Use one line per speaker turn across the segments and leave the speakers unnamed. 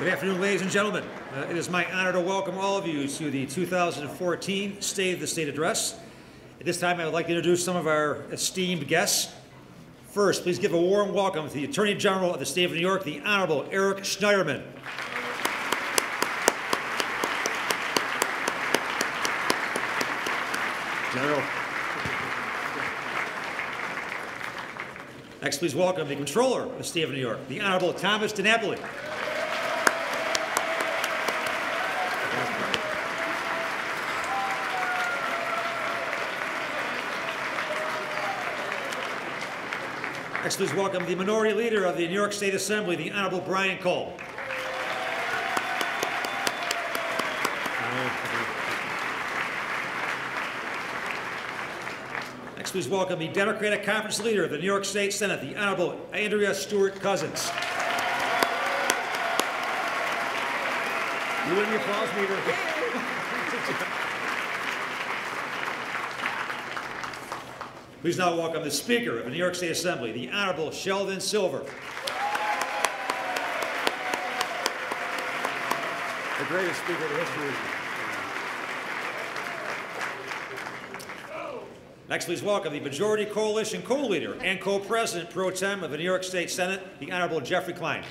Good afternoon, ladies and gentlemen. It is my honor to welcome all of you to the 2014 State of the State Address. At this time, I would like to introduce some of our esteemed guests. First, please give a warm welcome to the Attorney General of the State of New York, the Honorable Eric Schneiderman. General. Next, please welcome the Controller of the State of New York, the Honorable Thomas DiNapoli. Next, please welcome the Minority Leader of the New York State Assembly, the Honorable Brian Cole. Next, please welcome the Democratic Conference Leader of the New York State Senate, the Honorable Andrea Stewart Cousins. You win the applause meter. Please now welcome the Speaker of the New York State Assembly, the Honorable Sheldon Silver. The greatest speaker in history. Next, please welcome the Majority Coalition Co-Leader and Co-President Pro Tem of the New York State Senate, the Honorable Jeffrey Klein.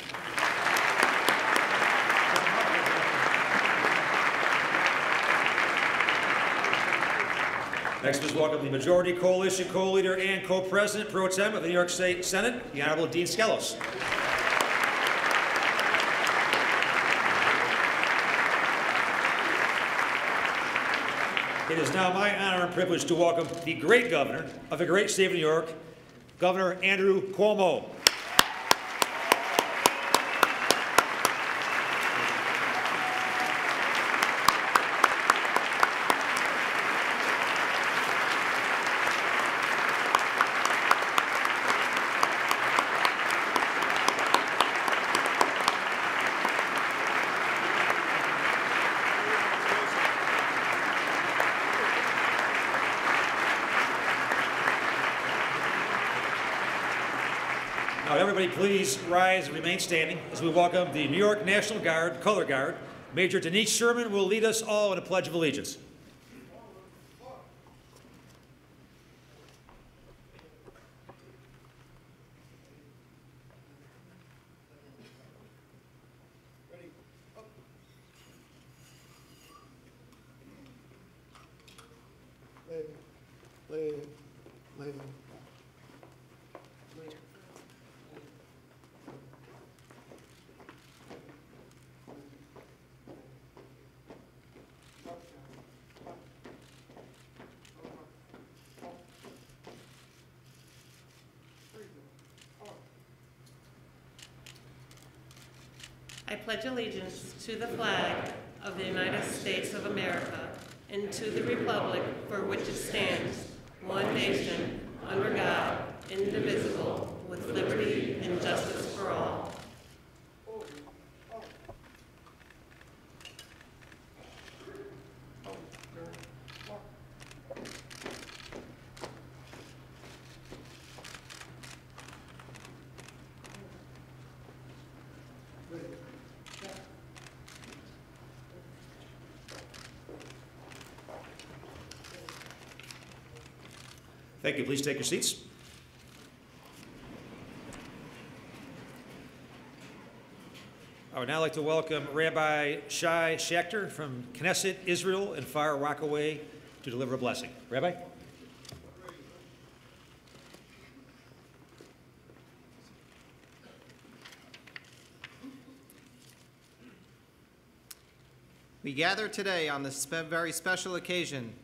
Next, please welcome the Majority Coalition Co-Leader and Co-President Pro Tem of the New York State Senate, the Honorable Dean Skelos. It is now my honor and privilege to welcome the great governor of the great state of New York, Governor Andrew Cuomo. Now, everybody please rise and remain standing as we welcome the New York National Guard, Color Guard. Major Denise Sherman will lead us all in a Pledge of Allegiance.
I pledge allegiance to the flag of the United States of America and to the republic for which it stands, one nation, under God, indivisible, with liberty and justice for all.
Thank you. Please take your seats. I would now like to welcome Rabbi Shai Schachter from Knesset, Israel, and Far Rockaway to deliver a blessing. Rabbi?
We gather today on this very special occasion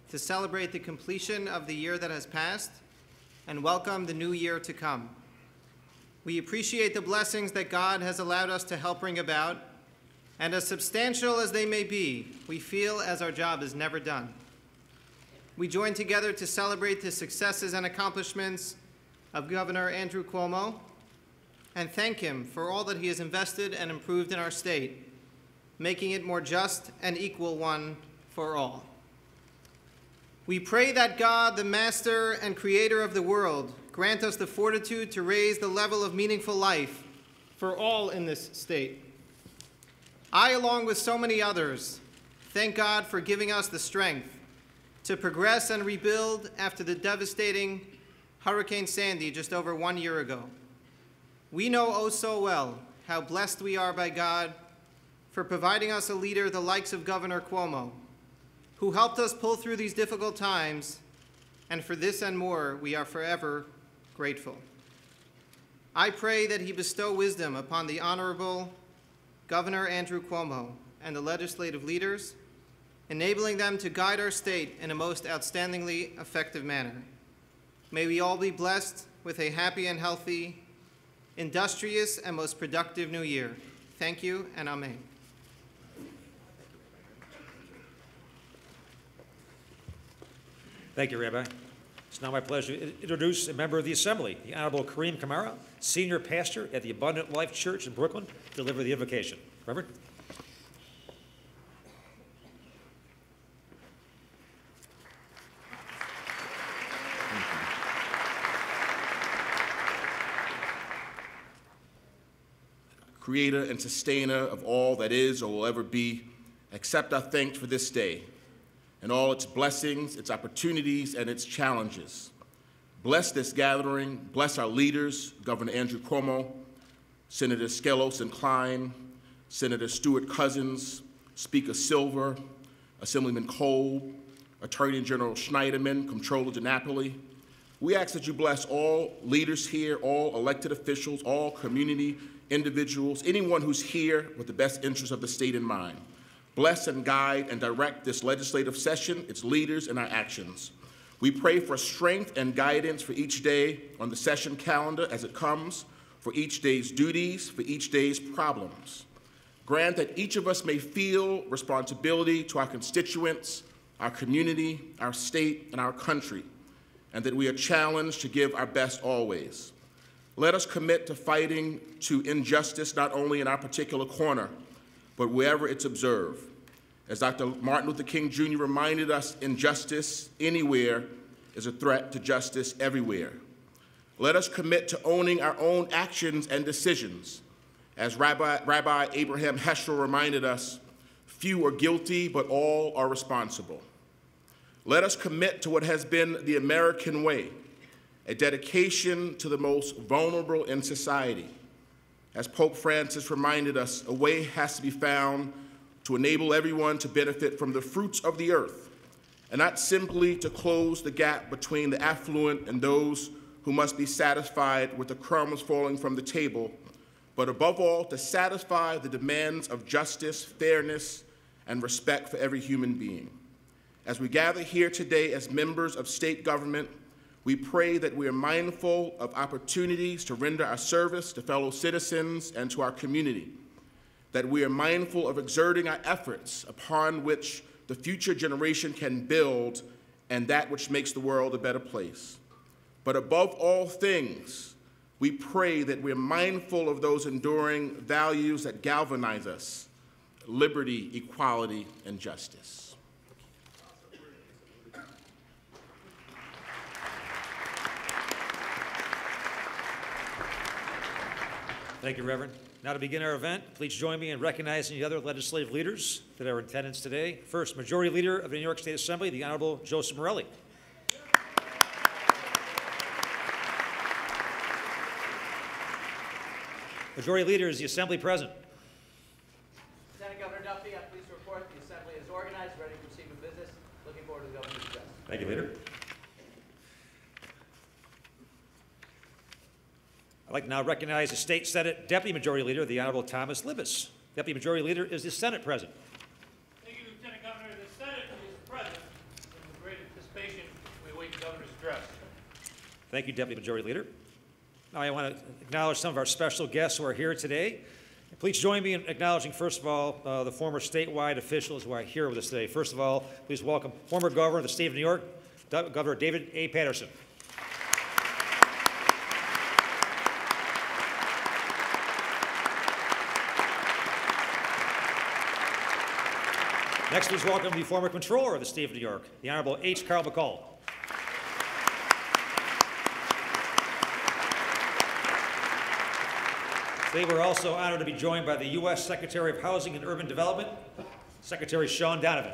to celebrate the completion of the year that has passed and welcome the new year to come. We appreciate the blessings that God has allowed us to help bring about, and as substantial as they may be, we feel as our job is never done. We join together to celebrate the successes and accomplishments of Governor Andrew Cuomo and thank him for all that he has invested and improved in our state, making it more just and equal one for all. We pray that God, the master and creator of the world, grant us the fortitude to raise the level of meaningful life for all in this state. I, along with so many others, thank God for giving us the strength to progress and rebuild after the devastating Hurricane Sandy just over 1 year ago. We know oh so well how blessed we are by God for providing us a leader the likes of Governor Cuomo, who helped us pull through these difficult times, and for this and more, we are forever grateful. I pray that he bestow wisdom upon the Honorable Governor Andrew Cuomo and the legislative leaders, enabling them to guide our state in a most outstandingly effective manner. May we all be blessed with a happy and healthy, industrious, and most productive new year. Thank you, and amen.
Thank you, Rabbi. It's now my pleasure to introduce a member of the Assembly, the Honorable Kareem Kamara, Senior Pastor at the Abundant Life Church in Brooklyn, to deliver the invocation. Reverend?
Creator and sustainer of all that is or will ever be, accept our thanks for this day and all its blessings, its opportunities, and its challenges. Bless this gathering, bless our leaders, Governor Andrew Cuomo, Senator Skelos and Klein, Senator Stewart Cousins, Speaker Silver, Assemblyman Cole, Attorney General Schneiderman, Comptroller DiNapoli. We ask that you bless all leaders here, all elected officials, all community individuals, anyone who's here with the best interests of the state in mind. Bless and guide and direct this legislative session, its leaders, and our actions. We pray for strength and guidance for each day on the session calendar as it comes, for each day's duties, for each day's problems. Grant that each of us may feel responsibility to our constituents, our community, our state, and our country, and that we are challenged to give our best always. Let us commit to fighting to injustice not only in our particular corner, but wherever it's observed. As Dr. Martin Luther King Jr. reminded us, injustice anywhere is a threat to justice everywhere. Let us commit to owning our own actions and decisions. As Rabbi Abraham Heschel reminded us, few are guilty, but all are responsible. Let us commit to what has been the American way, a dedication to the most vulnerable in society. As Pope Francis reminded us, a way has to be found to enable everyone to benefit from the fruits of the earth, and not simply to close the gap between the affluent and those who must be satisfied with the crumbs falling from the table, but above all, to satisfy the demands of justice, fairness, and respect for every human being. As we gather here today as members of state government, we pray that we are mindful of opportunities to render our service to fellow citizens and to our community, that we are mindful of exerting our efforts upon which the future generation can build and that which makes the world a better place. But above all things, we pray that we're mindful of those enduring values that galvanize us: liberty, equality, and justice.
Thank you, Reverend. Now to begin our event, please join me in recognizing the other legislative leaders that are in attendance today. First, Majority Leader of the New York State Assembly, the Honorable Joseph Morelli. Majority Leader is the Assembly President.
Lieutenant Governor Duffy, I'm pleased to report the Assembly is organized, ready to proceed with business. Looking forward to the Governor's address.
Thank you, Leader. I'd like to now recognize the State Senate Deputy Majority Leader, the Honorable Thomas Libous. Deputy Majority Leader is the Senate President.
Thank you, Lieutenant Governor. The Senate is present. And with great anticipation, we await the Governor's address.
Thank you, Deputy Majority Leader. Now I want to acknowledge some of our special guests who are here today. Please join me in acknowledging, first of all, the former statewide officials who are here with us today. First of all, please welcome former Governor of the State of New York, Governor David A. Paterson. Next, please welcome the former Controller of the State of New York, the Honorable H. Carl McCall. Today we're also honored to be joined by the U.S. Secretary of Housing and Urban Development, Secretary Sean Donovan.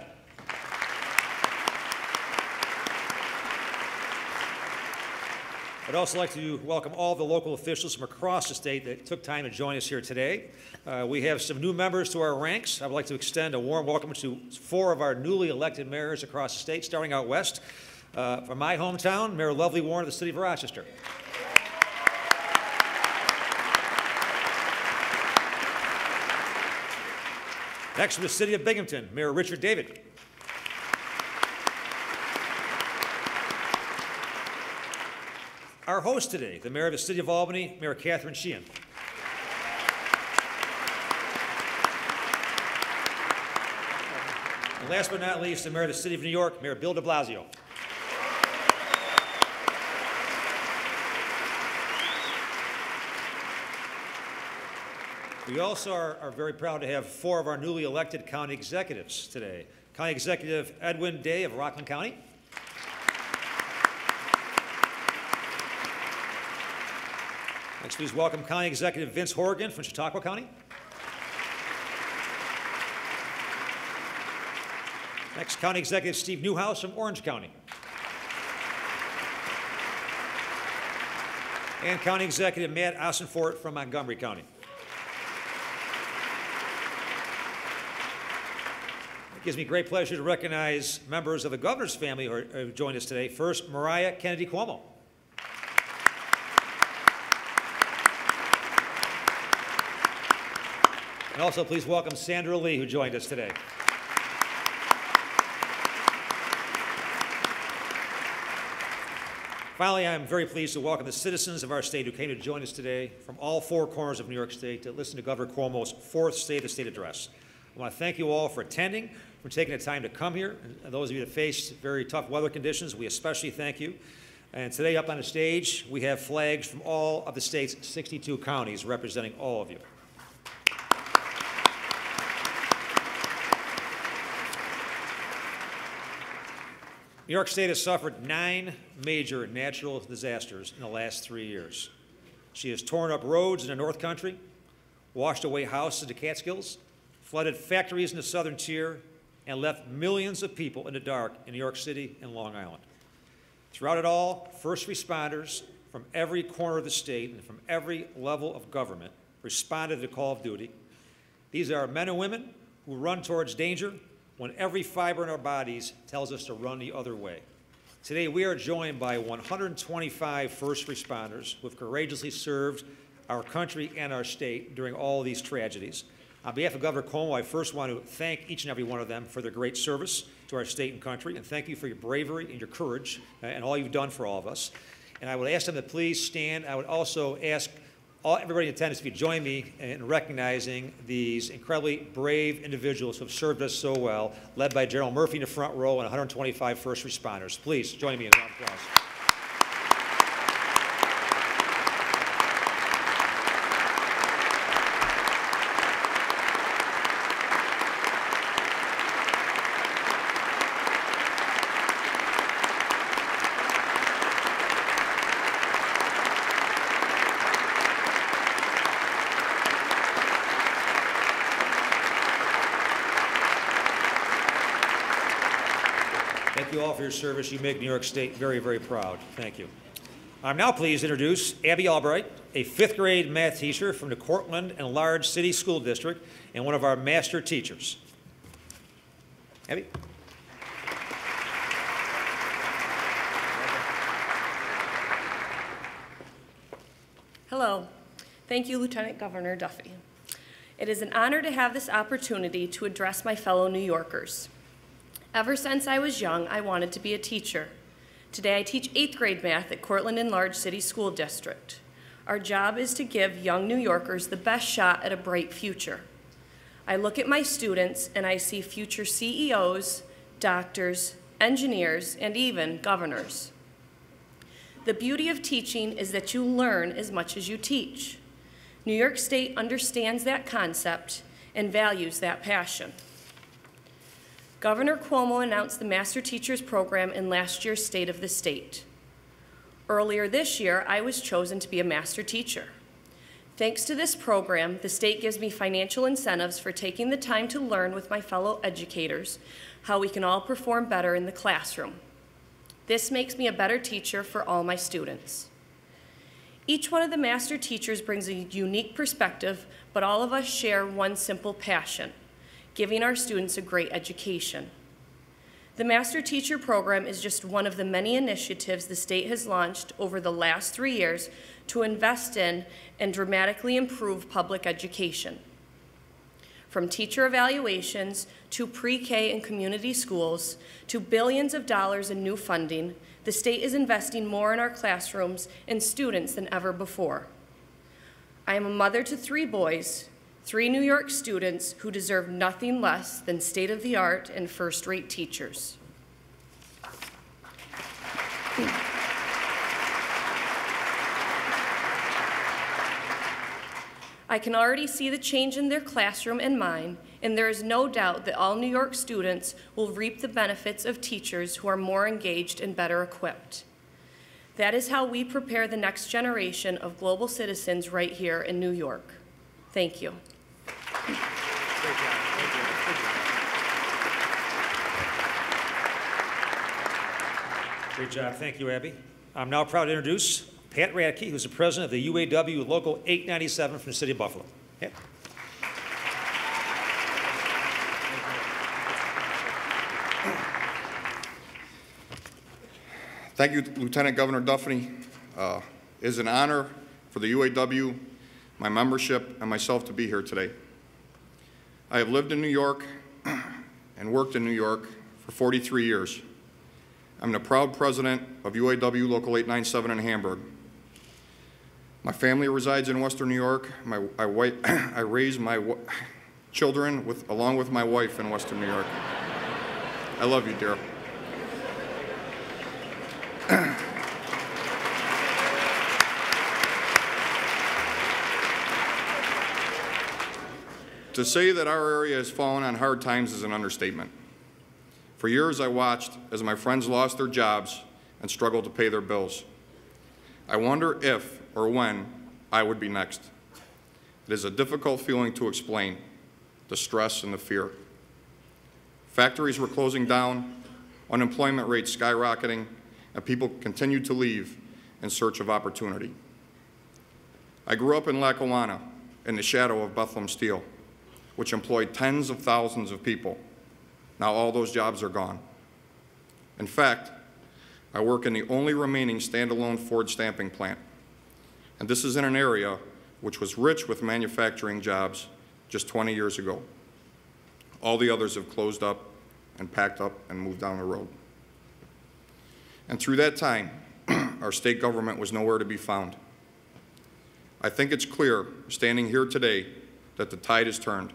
I'd also like to welcome all the local officials from across the state that took time to join us here today. We have some new members to our ranks. I would like to extend a warm welcome to 4 of our newly elected mayors across the state, starting out west. From my hometown, Mayor Lovely Warren of the City of Rochester. Next, from the City of Binghamton, Mayor Richard David. Our host today, the Mayor of the City of Albany, Mayor Catherine Sheehan. And last but not least, the Mayor of the City of New York, Mayor Bill de Blasio. We also are very proud to have 4 of our newly elected county executives today. County Executive Edwin Day of Rockland County. Next, please welcome County Executive Vince Horgan from Chautauqua County. Next, County Executive Steve Newhouse from Orange County. And County Executive Matt Ossenfort from Montgomery County. It gives me great pleasure to recognize members of the governor's family who have joined us today. First, Mariah Kennedy Cuomo. And also, please welcome Sandra Lee, who joined us today. Finally, I am very pleased to welcome the citizens of our state who came to join us today from all 4 corners of New York State to listen to Governor Cuomo's 4th State of the State address. I want to thank you all for attending, for taking the time to come here. And those of you that faced very tough weather conditions, we especially thank you. And today up on the stage, we have flags from all of the state's 62 counties representing all of you. New York State has suffered 9 major natural disasters in the last 3 years. She has torn up roads in the North Country, washed away houses in the Catskills, flooded factories in the Southern Tier, and left millions of people in the dark in New York City and Long Island. Throughout it all, first responders from every corner of the state and from every level of government responded to the call of duty. These are men and women who run towards danger when every fiber in our bodies tells us to run the other way. Today, we are joined by 125 first responders who have courageously served our country and our state during all of these tragedies. On behalf of Governor Cuomo, I first want to thank each and every one of them for their great service to our state and country, and thank you for your bravery and your courage and all you've done for all of us. And I would ask them to please stand. I would also ask everybody in attendance if you join me in recognizing these incredibly brave individuals who have served us so well, led by General Murphy in the front row and 125 first responders. Please join me in a round of applause. Thank you all for your service. You make New York State very, very proud. Thank you. I'm now pleased to introduce Abby Albright, a 5th grade math teacher from the Cortland and Large City School District and one of our master teachers. Abby?
Hello. Thank you, Lieutenant Governor Duffy. It is an honor to have this opportunity to address my fellow New Yorkers. Ever since I was young, I wanted to be a teacher. Today, I teach 8th grade math at Cortland and Large City School District. Our job is to give young New Yorkers the best shot at a bright future. I look at my students and I see future CEOs, doctors, engineers, and even governors. The beauty of teaching is that you learn as much as you teach. New York State understands that concept and values that passion. Governor Cuomo announced the Master Teachers Program in last year's State of the State. Earlier this year, I was chosen to be a master teacher. Thanks to this program, the state gives me financial incentives for taking the time to learn with my fellow educators how we can all perform better in the classroom. This makes me a better teacher for all my students. Each one of the master teachers brings a unique perspective, but all of us share one simple passion: giving our students a great education. The Master Teacher Program is just one of the many initiatives the state has launched over the last 3 years to invest in and dramatically improve public education. From teacher evaluations to pre-K and community schools to billions of dollars in new funding, the state is investing more in our classrooms and students than ever before. I am a mother to 3 boys, 3 New York students who deserve nothing less than state-of-the-art and first-rate teachers. I can already see the change in their classroom and mine, and there is no doubt that all New York students will reap the benefits of teachers who are more engaged and better equipped. That is how we prepare the next generation of global citizens right here in New York. Thank you.
Great job. Thank you. Good job. Great job. Thank you, Abby. I'm now proud to introduce Pat Radke, who's the president of the UAW Local 897 from the city of Buffalo. Pat.
Thank you, Lieutenant Governor Duffy. It is an honor for the UAW, my membership, and myself to be here today. I have lived in New York and worked in New York for 43 years. I'm the proud president of UAW Local 897 in Hamburg. My family resides in Western New York. I raise my children along with my wife in Western New York. I love you, dear. To say that our area has fallen on hard times is an understatement. For years, I watched as my friends lost their jobs and struggled to pay their bills. I wonder if or when I would be next. It is a difficult feeling to explain, the stress and the fear. Factories were closing down, unemployment rates skyrocketing, and people continued to leave in search of opportunity. I grew up in Lackawanna, in the shadow of Bethlehem Steel, which employed tens of thousands of people. Now all those jobs are gone. In fact, I work in the only remaining standalone Ford stamping plant, and this is in an area which was rich with manufacturing jobs just 20 years ago. All the others have closed up and packed up and moved down the road. And through that time, our state government was nowhere to be found. I think it's clear, standing here today, that the tide has turned.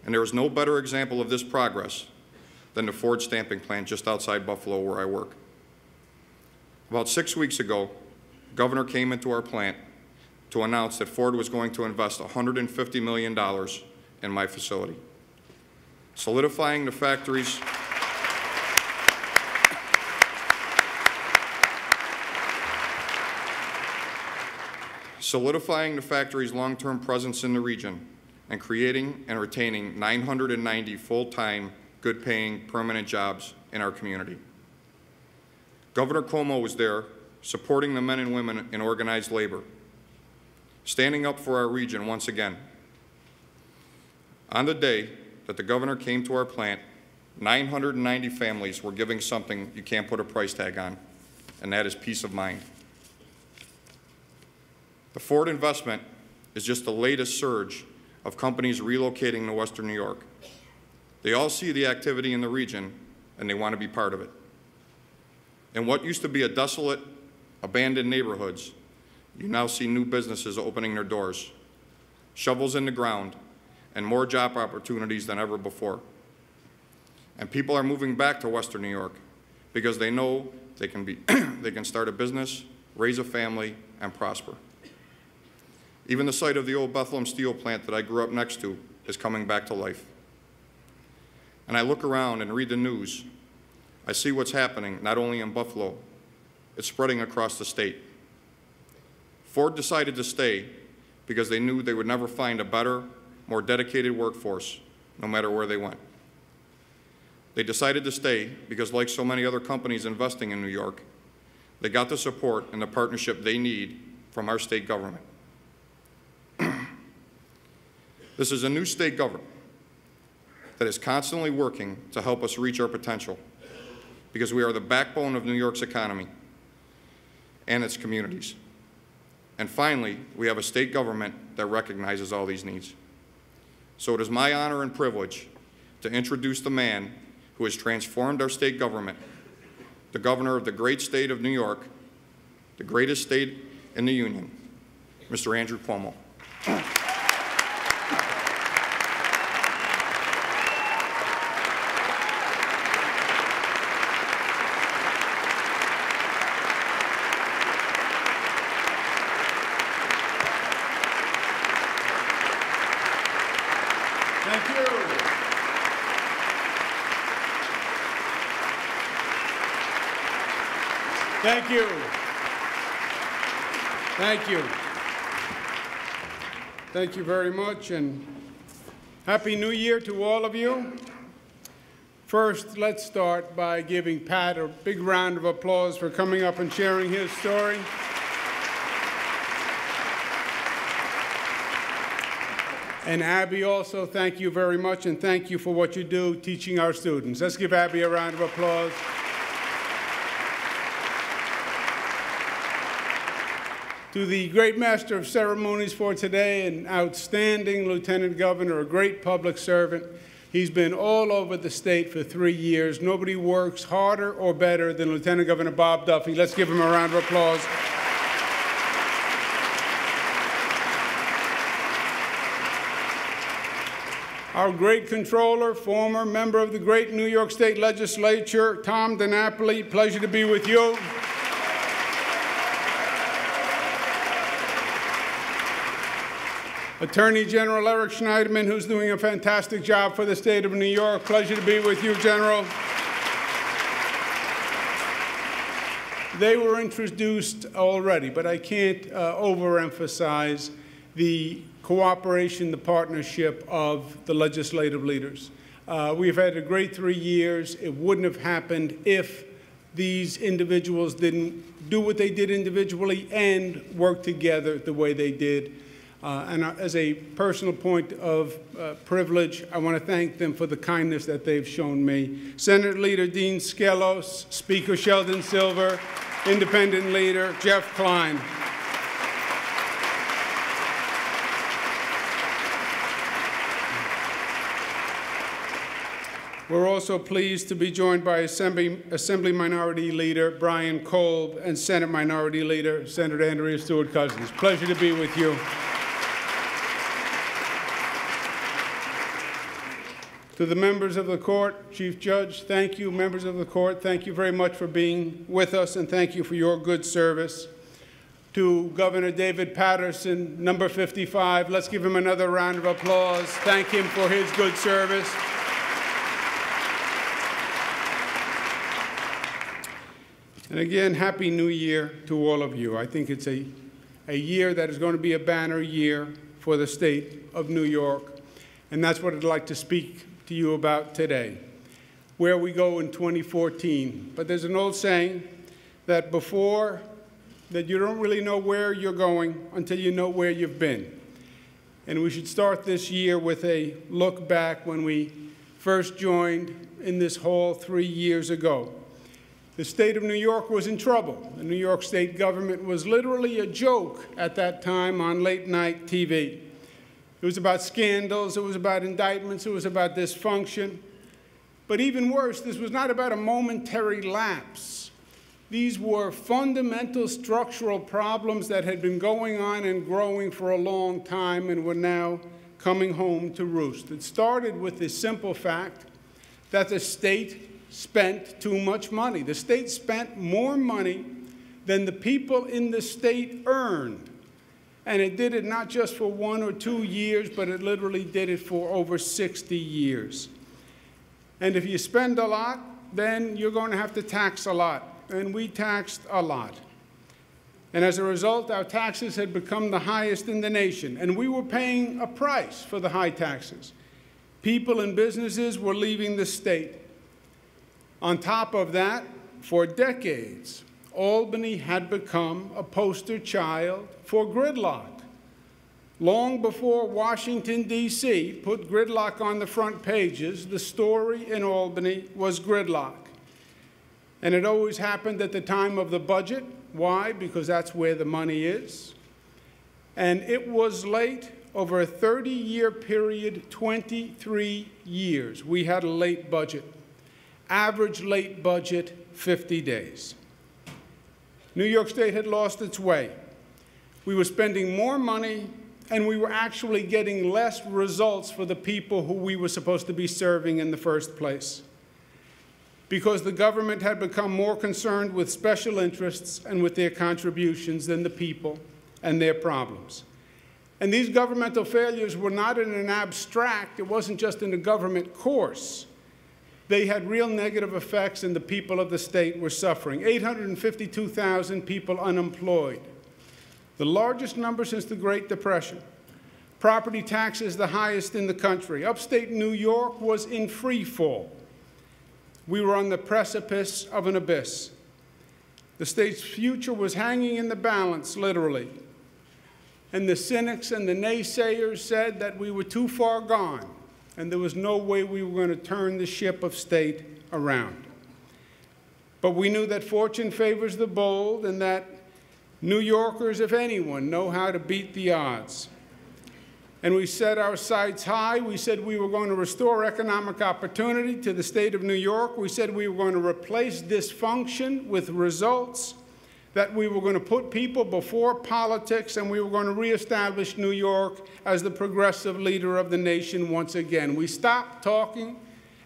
And there is no better example of this progress than the Ford stamping plant just outside Buffalo where I work. About 6 weeks ago, the governor came into our plant to announce that Ford was going to invest $150 million in my facility, solidifying the factory's long-term presence in the region and creating and retaining 990 full-time, good-paying, permanent jobs in our community. Governor Cuomo was there, supporting the men and women in organized labor, standing up for our region once again. On the day that the governor came to our plant, 990 families were giving something you can't put a price tag on, and that is peace of mind. The Ford investment is just the latest surge of companies relocating to Western New York. They all see the activity in the region, and they want to be part of it. In what used to be a desolate, abandoned neighborhoods, you now see new businesses opening their doors, shovels in the ground, and more job opportunities than ever before. And people are moving back to Western New York because they know they can start a business, raise a family, and prosper. Even the site of the old Bethlehem Steel plant that I grew up next to is coming back to life. And I look around and read the news. I see what's happening not only in Buffalo, it's spreading across the state. Ford decided to stay because they knew they would never find a better, more dedicated workforce, no matter where they went. They decided to stay because, like so many other companies investing in New York, they got the support and the partnership they need from our state government. This is a new state government that is constantly working to help us reach our potential, because we are the backbone of New York's economy and its communities. And finally, we have a state government that recognizes all these needs. So it is my honor and privilege to introduce the man who has transformed our state government, the governor of the great state of New York, the greatest state in the Union, Mr. Andrew Cuomo.
Thank you. Thank you. Thank you. Thank you very much, and Happy New Year to all of you. First, let's start by giving Pat a big round of applause for coming up and sharing his story. And Abby also, thank you very much, and thank you for what you do teaching our students. Let's give Abby a round of applause. To the great master of ceremonies for today, an outstanding lieutenant governor, a great public servant. He's been all over the state for 3 years. Nobody works harder or better than Lieutenant Governor Bob Duffy. Let's give him a round of applause. Our great controller, former member of the great New York State Legislature, Tom DiNapoli, pleasure to be with you. Attorney General Eric Schneiderman, who's doing a fantastic job for the state of New York. Pleasure to be with you, General. They were introduced already, but I can't overemphasize the cooperation, the partnership of the legislative leaders. We've had a great 3 years. It wouldn't have happened if these individuals didn't do what they did individually and work together the way they did. And as a personal point of privilege, I want to thank them for the kindness that they've shown me. Senate Leader Dean Skelos, Speaker Sheldon Silver, Independent Leader Jeff Klein. We're also pleased to be joined by Assembly Minority Leader Brian Kolb and Senate Minority Leader Senator Andrea Stewart-Cousins. Pleasure to be with you. To the members of the court, Chief Judge, thank you. Members of the court, thank you very much for being with us, and thank you for your good service. To Governor David Patterson, number 55, let's give him another round of applause. Thank him for his good service. And again, Happy New Year to all of you. I think it's a year that is going to be a banner year for the state of New York, and that's what I'd like to speak to you about today, where we go in 2014. But there's an old saying that you don't really know where you're going until you know where you've been. And we should start this year with a look back when we first joined in this hall 3 years ago. The state of New York was in trouble. The New York State government was literally a joke at that time on late-night TV. It was about scandals, it was about indictments, it was about dysfunction. But even worse, this was not about a momentary lapse. These were fundamental structural problems that had been going on and growing for a long time and were now coming home to roost. It started with the simple fact that the state spent too much money. The state spent more money than the people in the state earned. And it did it not just for 1 or 2 years, but it literally did it for over 60 years. And if you spend a lot, then you're going to have to tax a lot. And we taxed a lot. And as a result, our taxes had become the highest in the nation, and we were paying a price for the high taxes. People and businesses were leaving the state. On top of that, for decades, Albany had become a poster child for gridlock. Long before Washington, D.C. put gridlock on the front pages, the story in Albany was gridlock. And it always happened at the time of the budget. Why? Because that's where the money is. And it was late. Over a 30-year period, 23 years, we had a late budget. Average late budget, 50 days. New York State had lost its way. We were spending more money, and we were actually getting less results for the people who we were supposed to be serving in the first place, because the government had become more concerned with special interests and with their contributions than the people and their problems. And these governmental failures were not in an abstract, it wasn't just in a government course. They had real negative effects, and the people of the state were suffering. 852,000 people unemployed, the largest number since the Great Depression. Property taxes the highest in the country. Upstate New York was in free fall. We were on the precipice of an abyss. The state's future was hanging in the balance, literally. And the cynics and the naysayers said that we were too far gone, and there was no way we were going to turn the ship of state around. But we knew that fortune favors the bold, and that New Yorkers, if anyone, know how to beat the odds. And we set our sights high. We said we were going to restore economic opportunity to the state of New York. We said we were going to replace dysfunction with results, that we were going to put people before politics, and we were going to reestablish New York as the progressive leader of the nation once again. We stopped talking,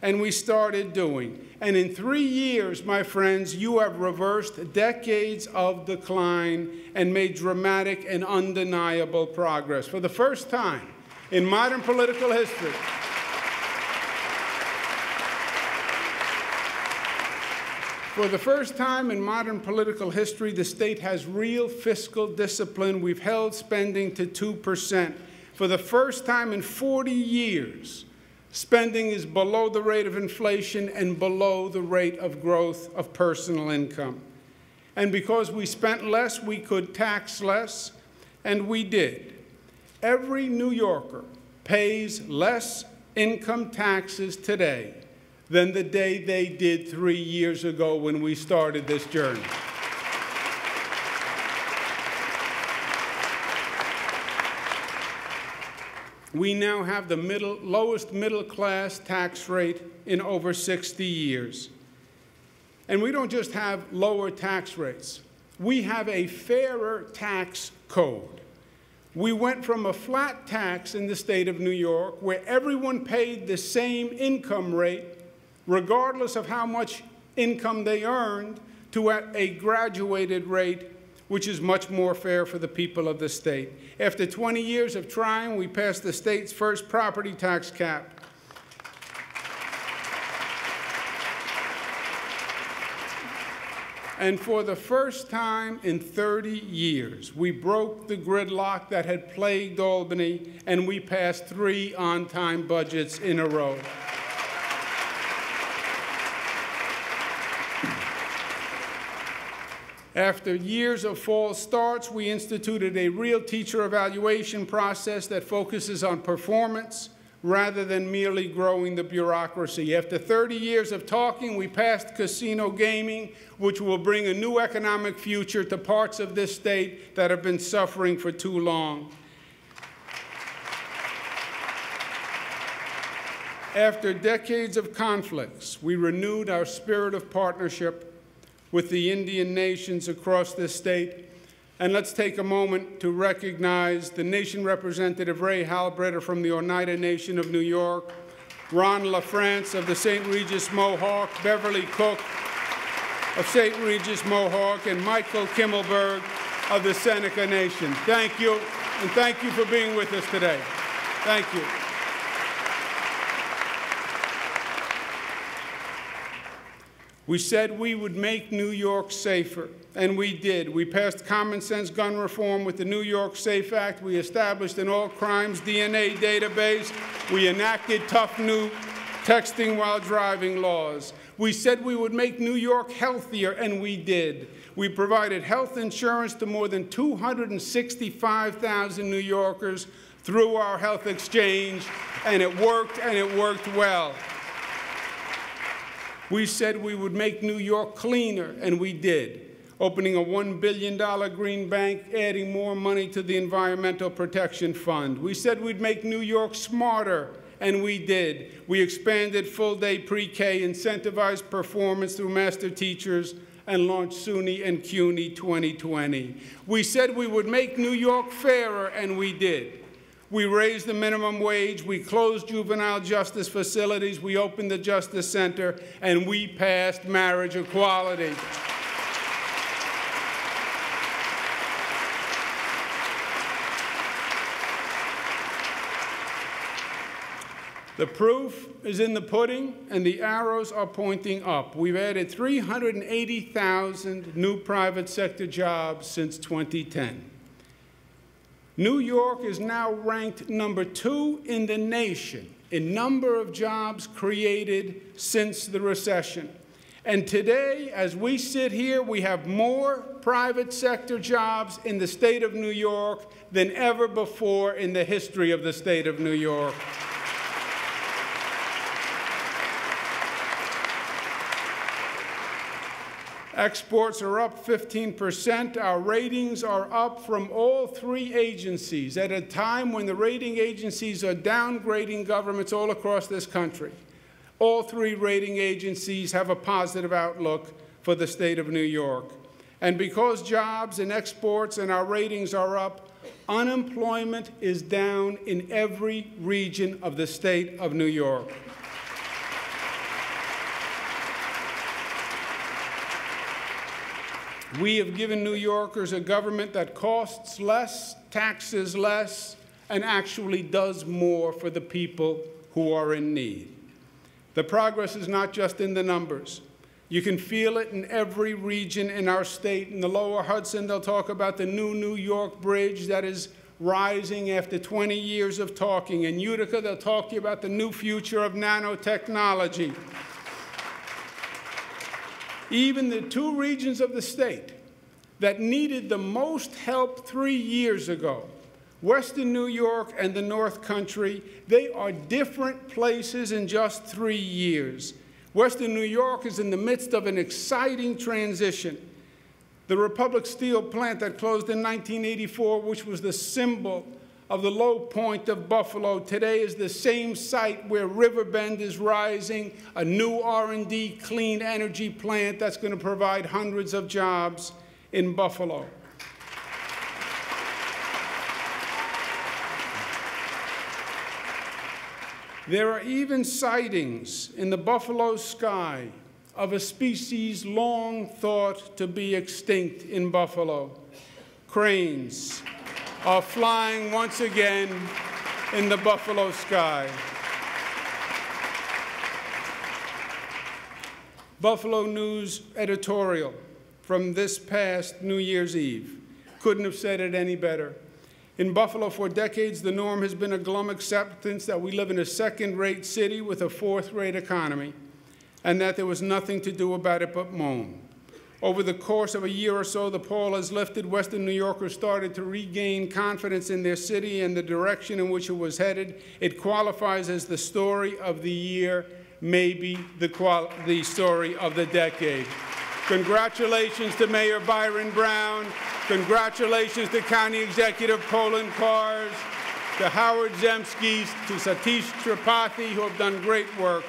and we started doing. And in 3 years, my friends, you have reversed decades of decline and made dramatic and undeniable progress. For the first time in modern political history, the state has real fiscal discipline. We've held spending to 2%. For the first time in 40 years, spending is below the rate of inflation and below the rate of growth of personal income. And because we spent less, we could tax less, and we did. Every New Yorker pays less income taxes today than the day they did 3 years ago when we started this journey. We now have the lowest middle-class tax rate in over 60 years. And we don't just have lower tax rates. We have a fairer tax code. We went from a flat tax in the state of New York, where everyone paid the same income rate, regardless of how much income they earned, to a graduated rate, which is much more fair for the people of the state. After 20 years of trying, we passed the state's first property tax cap. And for the first time in 30 years, we broke the gridlock that had plagued Albany, and we passed 3 on-time budgets in a row. After years of false starts, we instituted a real teacher evaluation process that focuses on performance rather than merely growing the bureaucracy. After 30 years of talking, we passed casino gaming, which will bring a new economic future to parts of this state that have been suffering for too long. After decades of conflicts, we renewed our spirit of partnership with the Indian nations across this state. And let's take a moment to recognize the Nation Representative Ray Halbritter from the Oneida Nation of New York, Ron LaFrance of the St. Regis Mohawk, Beverly Cook of St. Regis Mohawk, and Michael Kimmelberg of the Seneca Nation. Thank you, and thank you for being with us today. Thank you. We said we would make New York safer, and we did. We passed common sense gun reform with the New York SAFE Act. We established an all crimes DNA database. We enacted tough new texting while driving laws. We said we would make New York healthier, and we did. We provided health insurance to more than 265,000 New Yorkers through our health exchange, and it worked well. We said we would make New York cleaner, and we did, opening a $1 billion green bank, adding more money to the Environmental Protection Fund. We said we'd make New York smarter, and we did. We expanded full-day pre-K, incentivized performance through master teachers, and launched SUNY and CUNY 2020. We said we would make New York fairer, and we did. We raised the minimum wage, we closed juvenile justice facilities, we opened the Justice Center, and we passed marriage equality. The proof is in the pudding, and the arrows are pointing up. We've added 380,000 new private sector jobs since 2010. New York is now ranked number 2 in the nation in number of jobs created since the recession. And today, as we sit here, we have more private sector jobs in the state of New York than ever before in the history of the state of New York. Exports are up 15%. Our ratings are up from all 3 agencies at a time when the rating agencies are downgrading governments all across this country. All 3 rating agencies have a positive outlook for the state of New York. And because jobs and exports and our ratings are up, unemployment is down in every region of the state of New York. We have given New Yorkers a government that costs less, taxes less, and actually does more for the people who are in need. The progress is not just in the numbers. You can feel it in every region in our state. In the lower Hudson, they'll talk about the new New York Bridge that is rising after 20 years of talking. In Utica, they'll talk to you about the new future of nanotechnology. Even the 2 regions of the state that needed the most help 3 years ago, Western New York and the North Country, they are different places in just 3 years. Western New York is in the midst of an exciting transition. The Republic Steel plant that closed in 1984, which was the symbol of the low point of Buffalo, today is the same site where Riverbend is rising, a new R&D clean energy plant that's going to provide hundreds of jobs in Buffalo. There are even sightings in the Buffalo sky of a species long thought to be extinct in Buffalo. Cranes are flying once again in the Buffalo sky. Buffalo News editorial from this past New Year's Eve. Couldn't have said it any better. In Buffalo, for decades, the norm has been a glum acceptance that we live in a second-rate city with a fourth-rate economy, and that there was nothing to do about it but moan. Over the course of a year or so, the pall has lifted. Western New Yorkers started to regain confidence in their city and the direction in which it was headed. It qualifies as the story of the year, maybe the story of the decade. Congratulations to Mayor Byron Brown. Congratulations to County Executive Poland Kars, to Howard Zemsky, to Satish Tripathi, who have done great work.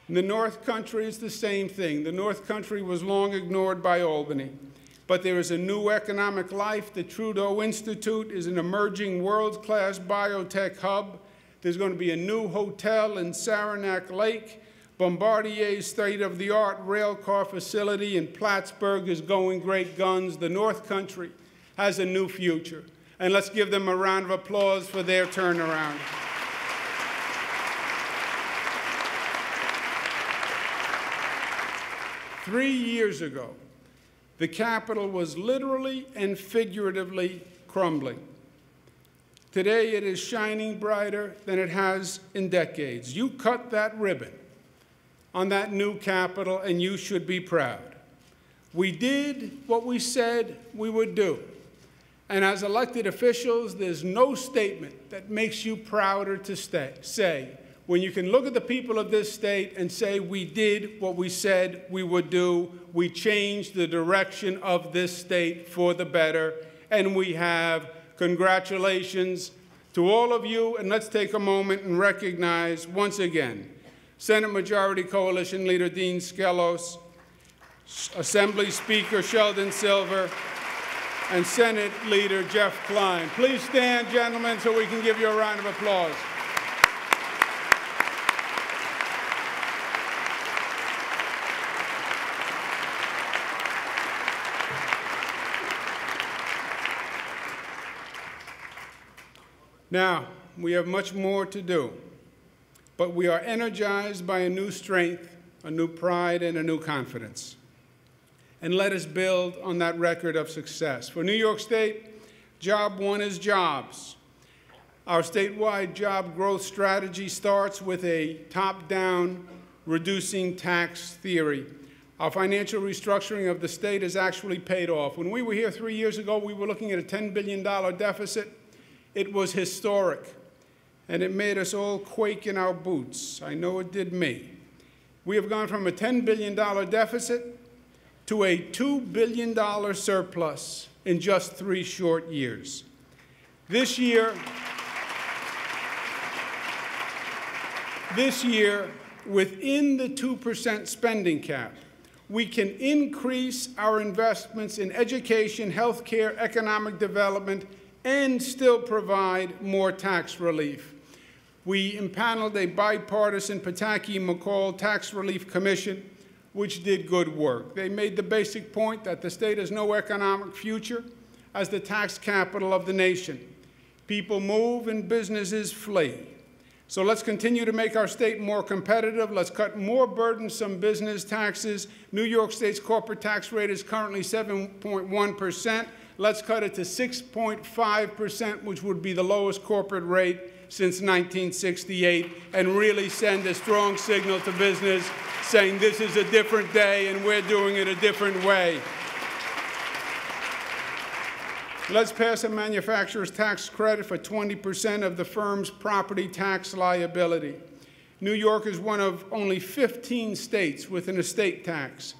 In the North Country, it's the same thing. The North Country was long ignored by Albany. But there is a new economic life. The Trudeau Institute is an emerging world-class biotech hub. There's going to be a new hotel in Saranac Lake. Bombardier's state-of-the-art rail car facility in Plattsburgh is going great guns. The North Country has a new future. And let's give them a round of applause for their turnaround. 3 years ago, the Capitol was literally and figuratively crumbling. Today, it is shining brighter than it has in decades. You cut that ribbon on that new Capitol, and you should be proud. We did what we said we would do. And as elected officials, there's no statement that makes you prouder to say when you can look at the people of this state and say, we did what we said we would do. We changed the direction of this state for the better, and we have. Congratulations to all of you, and let's take a moment and recognize once again Senate Majority Coalition Leader Dean Skelos, Assembly Speaker Sheldon Silver, and Senate Leader Jeff Klein. Please stand, gentlemen, so we can give you a round of applause. Now, we have much more to do, but we are energized by a new strength, a new pride, and a new confidence. And let us build on that record of success. For New York State, job one is jobs. Our statewide job growth strategy starts with a top-down reducing tax theory. Our financial restructuring of the state has actually paid off. When we were here 3 years ago, we were looking at a $10 billion deficit. It was historic, and it made us all quake in our boots. I know it did me. We have gone from a $10 billion deficit to a $2 billion surplus in just 3 short years. This year, within the 2% spending cap, we can increase our investments in education, healthcare, economic development, and still provide more tax relief. We impaneled a bipartisan Pataki-McCall Tax Relief Commission, which did good work. They made the basic point that the state has no economic future as the tax capital of the nation. People move and businesses flee. So let's continue to make our state more competitive. Let's cut more burdensome business taxes. New York State's corporate tax rate is currently 7.1%. Let's cut it to 6.5%, which would be the lowest corporate rate since 1968, and really send a strong signal to business saying this is a different day and we're doing it a different way. Let's pass a manufacturer's tax credit for 20% of the firm's property tax liability. New York is one of only 15 states with an estate tax,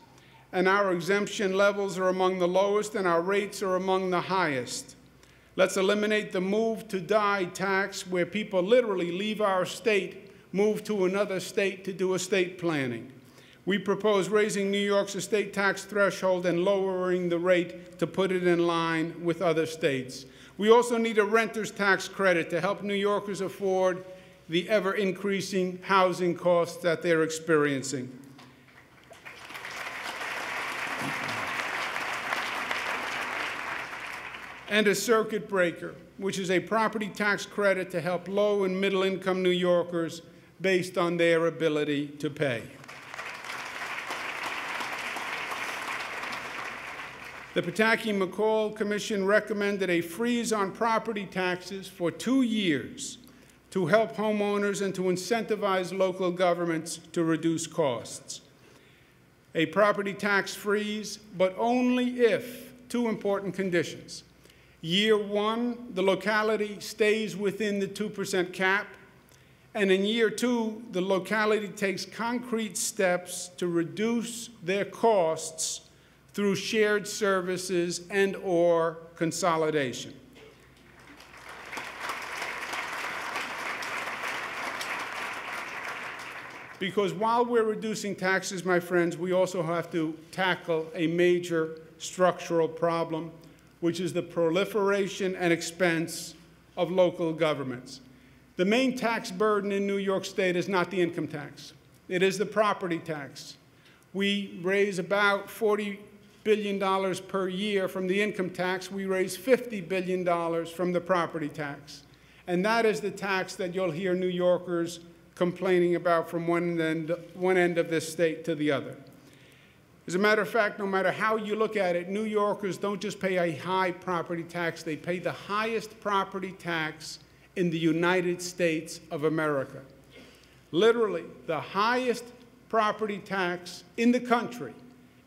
and our exemption levels are among the lowest and our rates are among the highest. Let's eliminate the move to die tax, where people literally leave our state, move to another state to do estate planning. We propose raising New York's estate tax threshold and lowering the rate to put it in line with other states. We also need a renter's tax credit to help New Yorkers afford the ever-increasing housing costs that they're experiencing. And a circuit breaker, which is a property tax credit to help low and middle-income New Yorkers based on their ability to pay. The Pataki-McCall Commission recommended a freeze on property taxes for 2 years to help homeowners and to incentivize local governments to reduce costs. A property tax freeze, but only if 2 important conditions. Year 1, the locality stays within the 2% cap, and in year 2, the locality takes concrete steps to reduce their costs through shared services and/or consolidation. Because while we're reducing taxes, my friends, we also have to tackle a major structural problem, which is the proliferation and expense of local governments. The main tax burden in New York State is not the income tax. It is the property tax. We raise about $40 billion per year from the income tax. We raise $50 billion from the property tax. And that is the tax that you'll hear New Yorkers complaining about from one end of this state to the other. As a matter of fact, no matter how you look at it, New Yorkers don't just pay a high property tax, they pay the highest property tax in the United States of America. Literally, the highest property tax in the country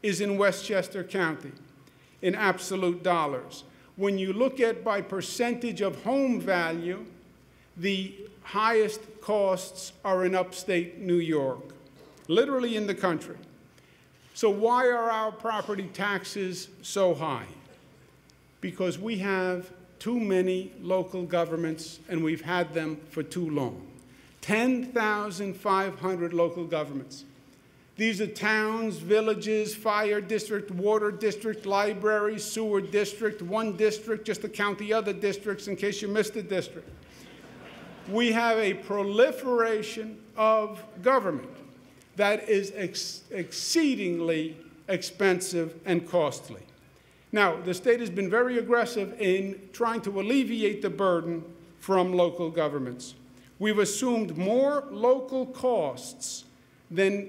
is in Westchester County in absolute dollars. When you look at by percentage of home value, the highest costs are in upstate New York, literally in the country. So why are our property taxes so high? Because we have too many local governments, and we've had them for too long. 10,500 local governments. These are towns, villages, fire district, water district, library, sewer district, one district, just to count the other districts in case you missed a district. We have a proliferation of government that is exceedingly expensive and costly. Now, the state has been very aggressive in trying to alleviate the burden from local governments. We've assumed more local costs than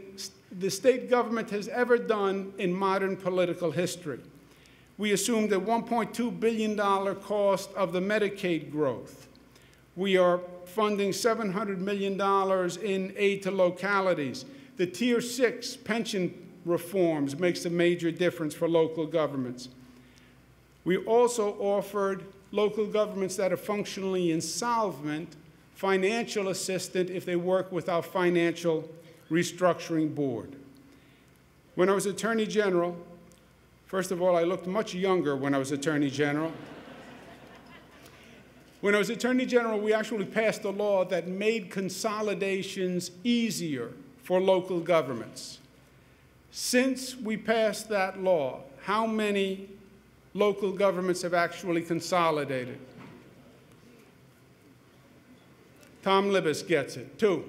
the state government has ever done in modern political history. We assumed a $1.2 billion cost of the Medicaid growth. We are funding $700 million in aid to localities. The Tier 6 pension reforms makes a major difference for local governments. We also offered local governments that are functionally insolvent financial assistance if they work with our financial restructuring board. When I was Attorney General, first of all, I looked much younger when I was Attorney General. When I was Attorney General, we actually passed a law that made consolidations easier for local governments. Since we passed that law, how many local governments have actually consolidated? Tom Libas gets it, 2.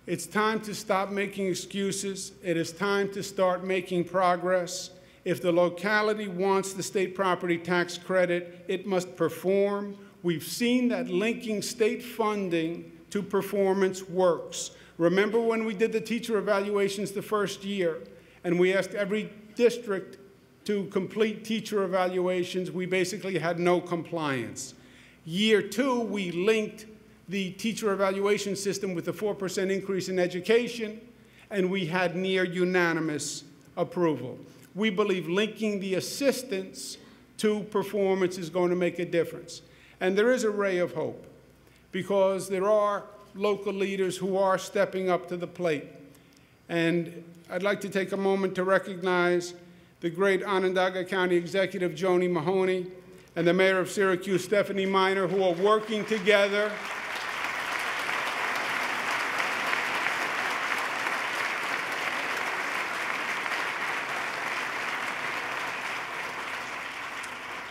It's time to stop making excuses. It is time to start making progress. If the locality wants the state property tax credit, it must perform. We've seen that linking state funding to performance works. Remember when we did the teacher evaluations the first year, and we asked every district to complete teacher evaluations, we basically had no compliance. Year 2, we linked the teacher evaluation system with a 4% increase in education, and we had near unanimous approval. We believe linking the assistance to performance is going to make a difference. And there is a ray of hope, because there are local leaders who are stepping up to the plate. And I'd like to take a moment to recognize the great Onondaga County Executive Joni Mahoney and the Mayor of Syracuse, Stephanie Miner, who are working together.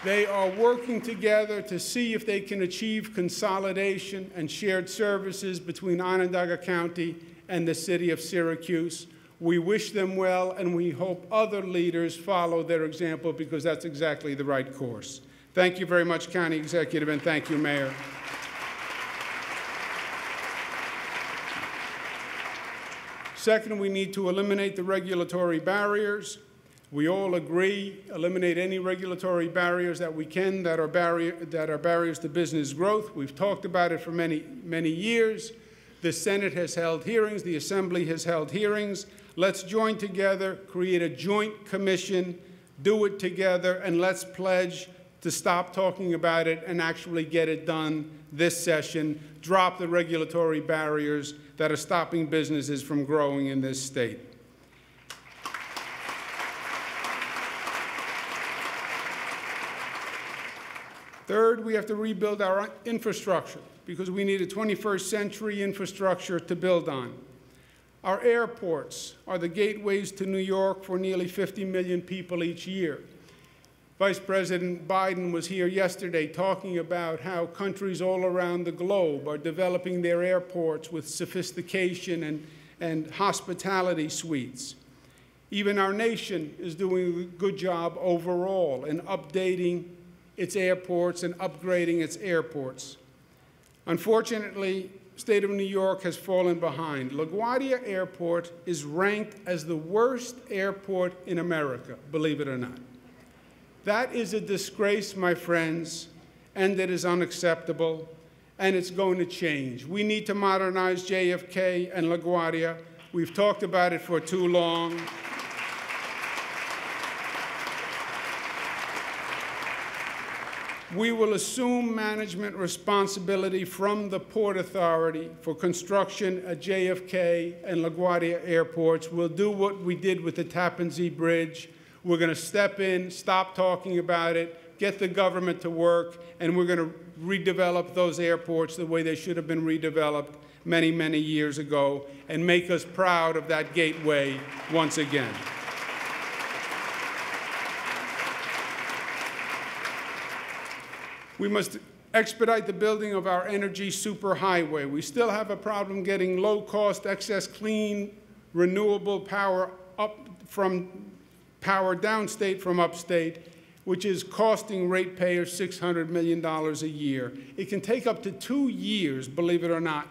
They are working together to see if they can achieve consolidation and shared services between Onondaga County and the city of Syracuse. We wish them well, and we hope other leaders follow their example, because that's exactly the right course. Thank you very much, County Executive, and thank you, Mayor. Second, we need to eliminate the regulatory barriers. We all agree, eliminate any regulatory barriers that we can that are barriers to business growth. We've talked about it for many, many years. The Senate has held hearings. The Assembly has held hearings. Let's join together, create a joint commission, do it together, and let's pledge to stop talking about it and actually get it done this session. Drop the regulatory barriers that are stopping businesses from growing in this state. Third, we have to rebuild our infrastructure, because we need a 21st century infrastructure to build on. Our airports are the gateways to New York for nearly 50 million people each year. Vice President Biden was here yesterday talking about how countries all around the globe are developing their airports with sophistication and hospitality suites. Even our nation is doing a good job overall in updating its airports and upgrading its airports. Unfortunately, state of New York has fallen behind. LaGuardia Airport is ranked as the worst airport in America, believe it or not. That is a disgrace, my friends, and it is unacceptable, and it's going to change. We need to modernize JFK and LaGuardia. We've talked about it for too long. We will assume management responsibility from the Port Authority for construction at JFK and LaGuardia airports. We'll do what we did with the Tappan Zee Bridge. We're going to step in, stop talking about it, get the government to work, and we're going to redevelop those airports the way they should have been redeveloped many, many years ago, and make us proud of that gateway once again. We must expedite the building of our energy superhighway. We still have a problem getting low-cost, excess clean, renewable power downstate from upstate, which is costing ratepayers $600 million a year. It can take up to 2 years, believe it or not,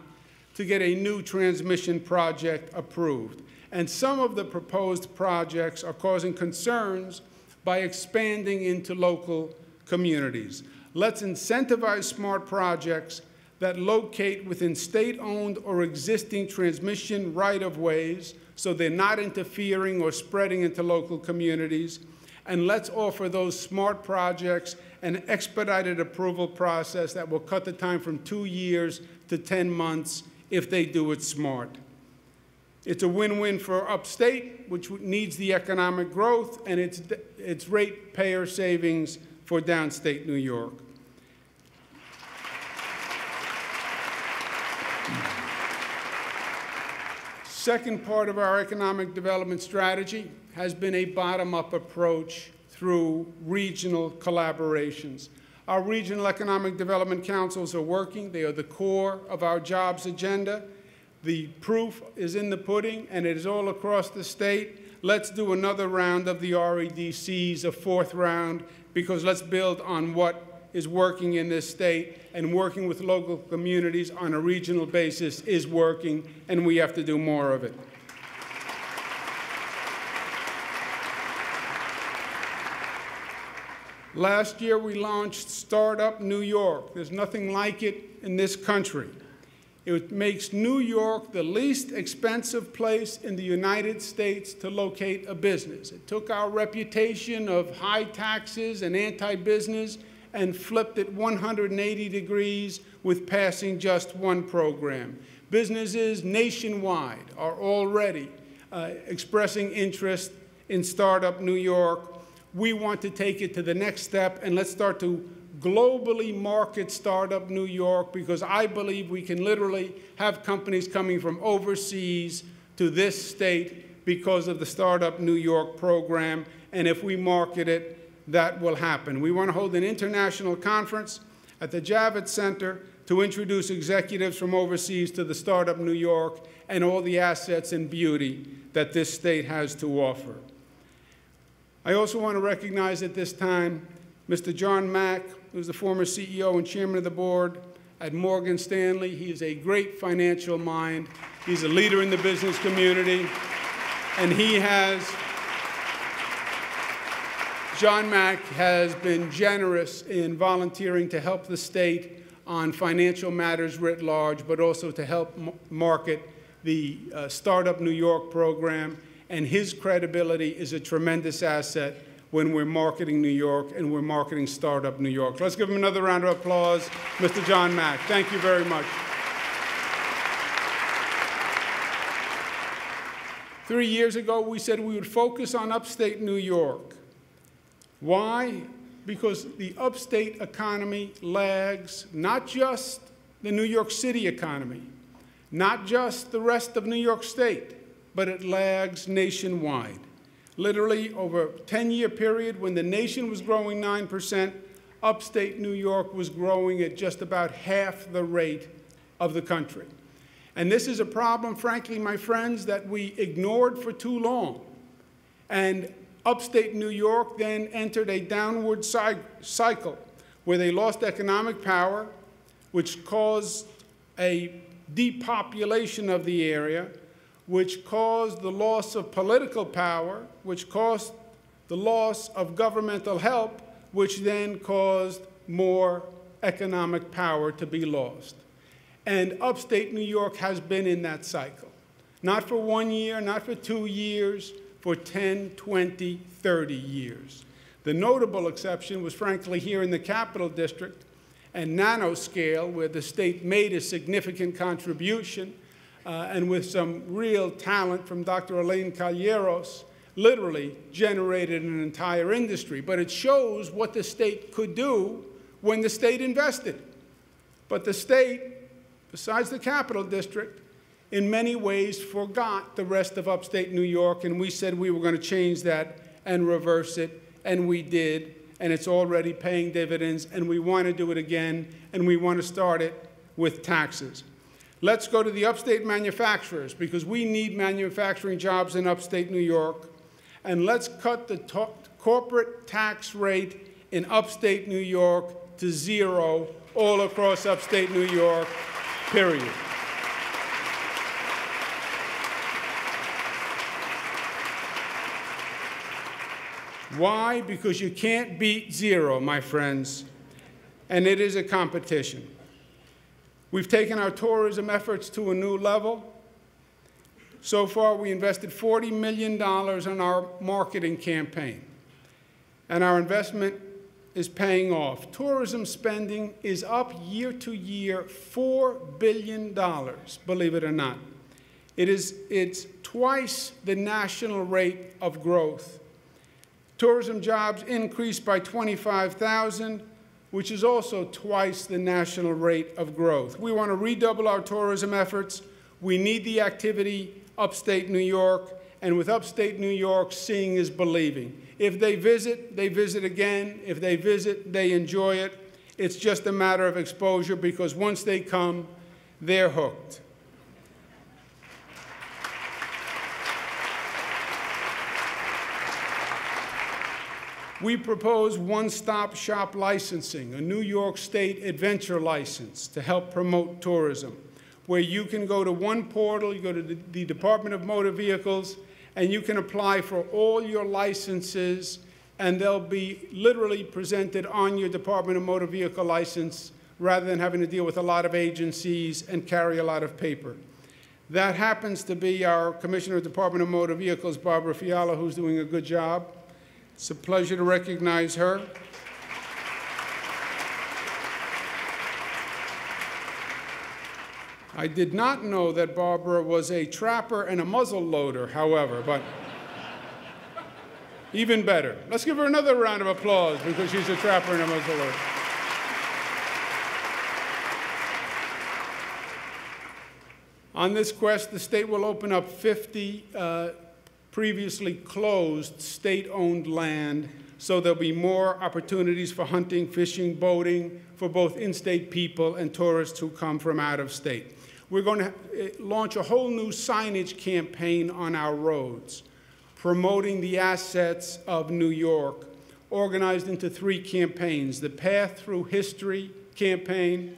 to get a new transmission project approved. And some of the proposed projects are causing concerns by expanding into local communities. Let's incentivize smart projects that locate within state-owned or existing transmission right-of-ways so they're not interfering or spreading into local communities. And let's offer those smart projects an expedited approval process that will cut the time from 2 years to 10 months if they do it smart. It's a win-win for Upstate, which needs the economic growth, and it's ratepayer savings for downstate New York. Second part of our economic development strategy has been a bottom-up approach through regional collaborations. Our regional economic development councils are working. They are the core of our jobs agenda. The proof is in the pudding, and it is all across the state. Let's do another round of the REDCs, a fourth round, because let's build on what is working in this state, and working with local communities on a regional basis is working, and we have to do more of it. Last year, we launched Startup New York. There's nothing like it in this country. It makes New York the least expensive place in the United States to locate a business. It took our reputation of high taxes and anti-business and flipped it 180 degrees with passing just one program. Businesses nationwide are already expressing interest in Startup New York. We want to take it to the next step, and let's start to globally market Startup New York, because I believe we can literally have companies coming from overseas to this state because of the Startup New York program, and if we market it, that will happen. We want to hold an international conference at the Javits Center to introduce executives from overseas to the Startup New York and all the assets and beauty that this state has to offer. I also want to recognize at this time Mr. John Mack, who's the former CEO and chairman of the board at Morgan Stanley. He is a great financial mind. He's a leader in the business community, and John Mack has been generous in volunteering to help the state on financial matters writ large, but also to help market the Startup New York program, and his credibility is a tremendous asset when we're marketing New York and we're marketing Startup New York. Let's give him another round of applause, Mr. John Mack. Thank you very much. 3 years ago, we said we would focus on upstate New York. Why? Because the upstate economy lags not just the New York City economy, not just the rest of New York State, but it lags nationwide. Literally, over a 10-year period, when the nation was growing 9%, upstate New York was growing at just about half the rate of the country. And this is a problem, frankly, my friends, that we ignored for too long. And upstate New York then entered a downward cycle where they lost economic power, which caused a depopulation of the area, which caused the loss of political power, which caused the loss of governmental help, which then caused more economic power to be lost. And upstate New York has been in that cycle. Not for 1 year, not for 2 years, for 10, 20, 30 years. The notable exception was, frankly, here in the Capital District and nanoscale, where the state made a significant contribution, and with some real talent from Dr. Elaine Calleros, literally generated an entire industry. But it shows what the state could do when the state invested. But the state, besides the Capital District, in many ways forgot the rest of upstate New York, and we said we were going to change that and reverse it, and we did, and it's already paying dividends, and we want to do it again, and we want to start it with taxes. Let's go to the upstate manufacturers, because we need manufacturing jobs in upstate New York, and let's cut the corporate tax rate in upstate New York to 0 all across upstate New York, period. Why? Because you can't beat 0, my friends, and it is a competition. We've taken our tourism efforts to a new level. So far, we invested $40 million in our marketing campaign, and our investment is paying off. Tourism spending is up year to year $4 billion, believe it or not. It's twice the national rate of growth. Tourism jobs increased by 25,000, which is also twice the national rate of growth. We want to redouble our tourism efforts. We need the activity upstate New York, and with upstate New York, seeing is believing. If they visit again. If they visit, they enjoy it. It's just a matter of exposure, because once they come, they're hooked. We propose one-stop shop licensing, a New York State adventure license to help promote tourism, where you can go to one portal, you go to the Department of Motor Vehicles, and you can apply for all your licenses, and they'll be literally presented on your Department of Motor Vehicle license, rather than having to deal with a lot of agencies and carry a lot of paper. That happens to be our Commissioner of Department of Motor Vehicles, Barbara Fiala, who's doing a good job. It's a pleasure to recognize her. I did not know that Barbara was a trapper and a muzzle loader, however, but even better. Let's give her another round of applause, because she's a trapper and a muzzle loader. On this quest, the state will open up 50 previously closed state-owned land, so there'll be more opportunities for hunting, fishing, boating for both in-state people and tourists who come from out of state. We're going to launch a whole new signage campaign on our roads, promoting the assets of New York, organized into 3 campaigns: the Path Through History campaign,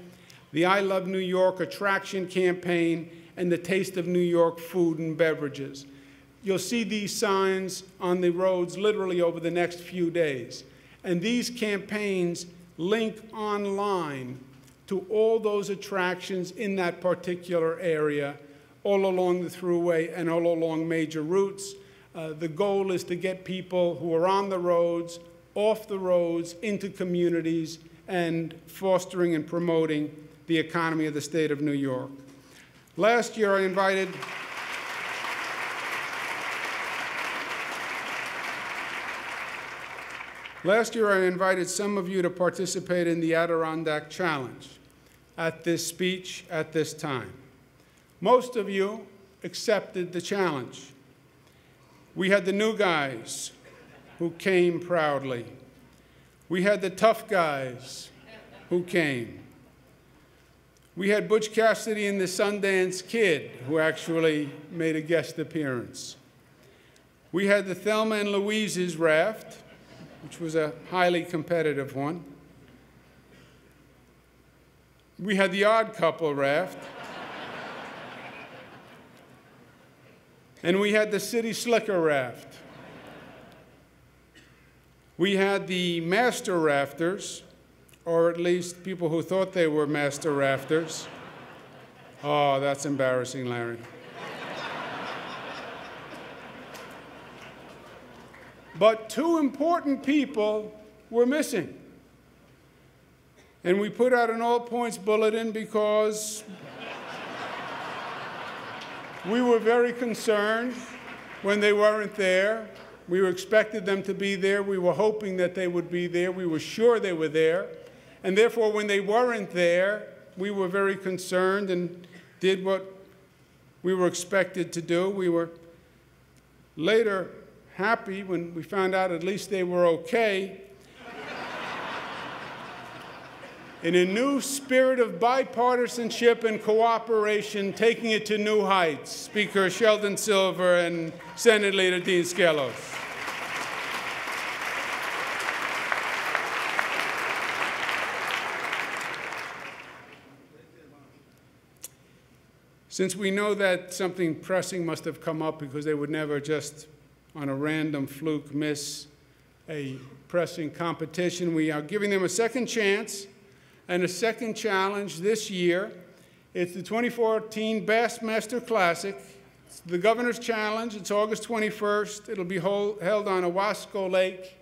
the I Love New York attraction campaign, and the Taste of New York food and beverages. You'll see these signs on the roads literally over the next few days. And these campaigns link online to all those attractions in that particular area, all along the thruway and all along major routes. The goal is to get people who are on the roads, off the roads, into communities, and fostering and promoting the economy of the state of New York. Last year, I invited some of you to participate in the Adirondack Challenge at this speech at this time. Most of you accepted the challenge. We had the new guys who came proudly. We had the tough guys who came. We had Butch Cassidy and the Sundance Kid, who actually made a guest appearance. We had the Thelma and Louise's raft, which was a highly competitive one. We had the Odd Couple raft. And we had the city slicker raft. We had the master rafters, or at least people who thought they were master rafters. Oh, that's embarrassing, Larry. But two important people were missing. And we put out an all-points bulletin because we were very concerned when they weren't there. We expected them to be there. We were hoping that they would be there. We were sure they were there. And therefore, when they weren't there, we were very concerned and did what we were expected to do. We were later happy when we found out at least they were okay. In a new spirit of bipartisanship and cooperation, taking it to new heights, Speaker Sheldon Silver and Senate Leader Dean Skelos. Since we know that something pressing must have come up because they would never just on a random fluke miss a pressing competition, we are giving them a second chance and a second challenge this year. It's the 2014 Bassmaster Classic. It's the Governor's Challenge. It's August 21st. It'll be held on Owasco Lake.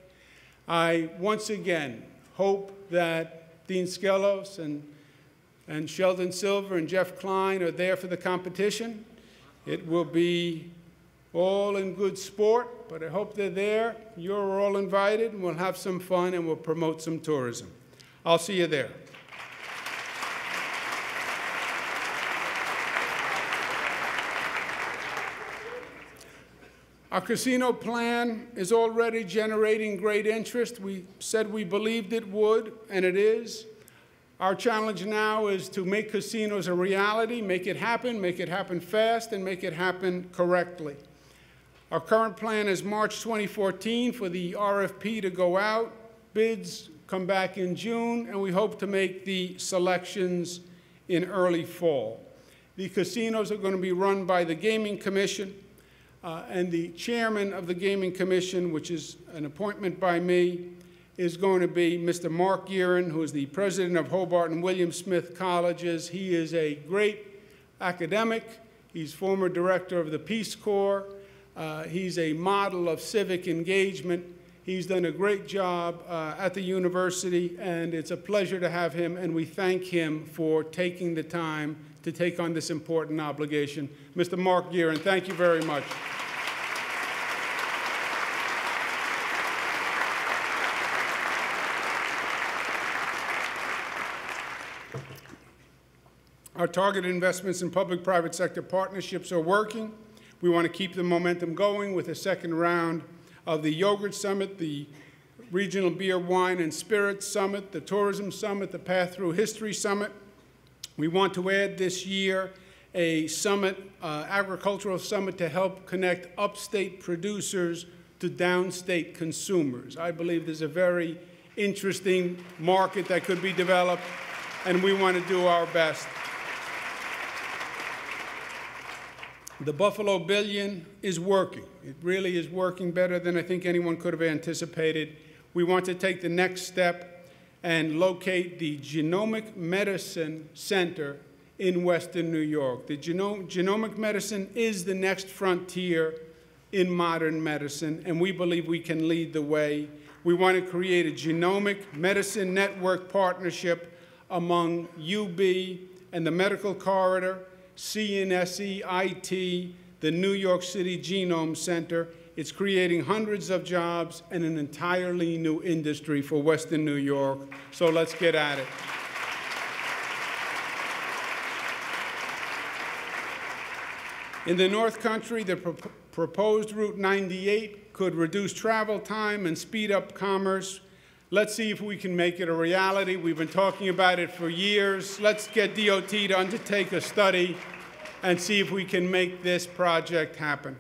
I once again hope that Dean Skelos and Sheldon Silver and Jeff Klein are there for the competition. It will be all in good sport, but I hope they're there. You're all invited, and we'll have some fun, and we'll promote some tourism. I'll see you there. Our casino plan is already generating great interest. We said we believed it would, and it is. Our challenge now is to make casinos a reality, make it happen fast, and make it happen correctly. Our current plan is March 2014 for the RFP to go out. Bids come back in June, and we hope to make the selections in early fall. The casinos are going to be run by the Gaming Commission. And the chairman of the Gaming Commission, which is an appointment by me, is going to be Mr. Mark Guerin, who is the president of Hobart and William Smith Colleges. He is a great academic. He's former director of the Peace Corps. He's a model of civic engagement. He's done a great job at the university, and it's a pleasure to have him, and we thank him for taking the time to take on this important obligation. Mr. Mark Guerin, thank you very much. Our targeted investments in public-private sector partnerships are working. We want to keep the momentum going with a second round of the Yogurt Summit, the Regional Beer, Wine, and Spirits Summit, the Tourism Summit, the Path Through History Summit. We want to add this year a summit, agricultural summit, to help connect upstate producers to downstate consumers. I believe there's a very interesting market that could be developed, and we want to do our best. The Buffalo Billion is working. It really is working better than I think anyone could have anticipated. We want to take the next step and locate the Genomic Medicine Center in Western New York. The genomic medicine is the next frontier in modern medicine, and we believe we can lead the way. We want to create a genomic medicine network partnership among UB and the Medical Corridor, CNSE, IT, the New York City Genome Center. It's creating hundreds of jobs and an entirely new industry for Western New York. So let's get at it. In the North Country, the proposed Route 98 could reduce travel time and speed up commerce. Let's see if we can make it a reality. We've been talking about it for years. Let's get DOT to undertake a study and see if we can make this project happen.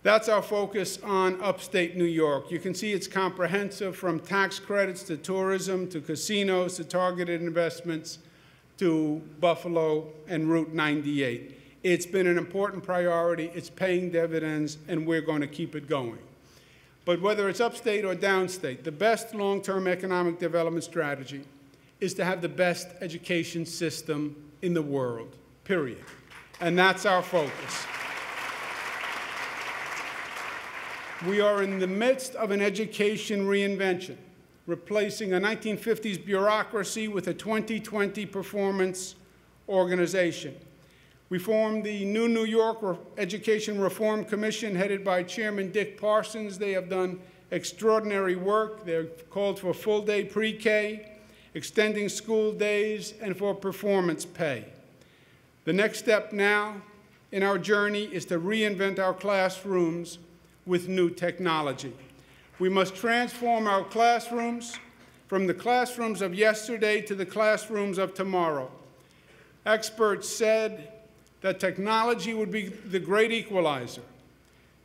That's our focus on upstate New York. You can see it's comprehensive, from tax credits to tourism to casinos to targeted investments to Buffalo and Route 98. It's been an important priority. It's paying dividends, and we're going to keep it going. But whether it's upstate or downstate, the best long-term economic development strategy is to have the best education system in the world, period. And that's our focus. We are in the midst of an education reinvention, replacing a 1950s bureaucracy with a 2020 performance organization. We formed the New York Education Reform Commission, headed by Chairman Dick Parsons. They have done extraordinary work. They've called for full-day pre-K, extending school days, and for performance pay. The next step now in our journey is to reinvent our classrooms with new technology. We must transform our classrooms from the classrooms of yesterday to the classrooms of tomorrow. Experts said that technology would be the great equalizer.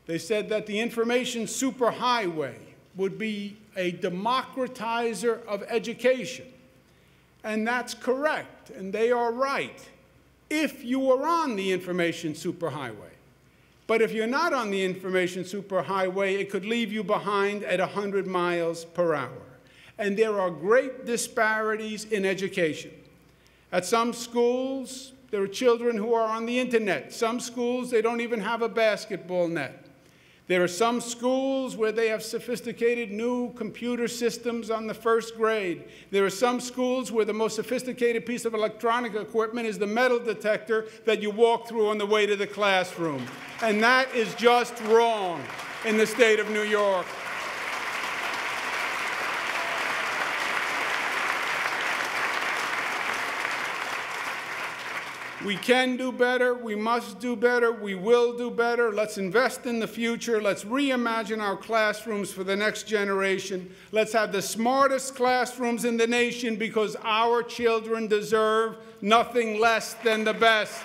They said that the information superhighway would be a democratizer of education. And that's correct, and they are right, if you are on the information superhighway. But if you're not on the information superhighway, it could leave you behind at 100 miles per hour. And there are great disparities in education. At some schools, there are children who are on the internet. Some schools, they don't even have a basketball net. There are some schools where they have sophisticated new computer systems on the first grade. There are some schools where the most sophisticated piece of electronic equipment is the metal detector that you walk through on the way to the classroom. And that is just wrong in the state of New York. We can do better, we must do better, we will do better. Let's invest in the future. Let's reimagine our classrooms for the next generation. Let's have the smartest classrooms in the nation, because our children deserve nothing less than the best.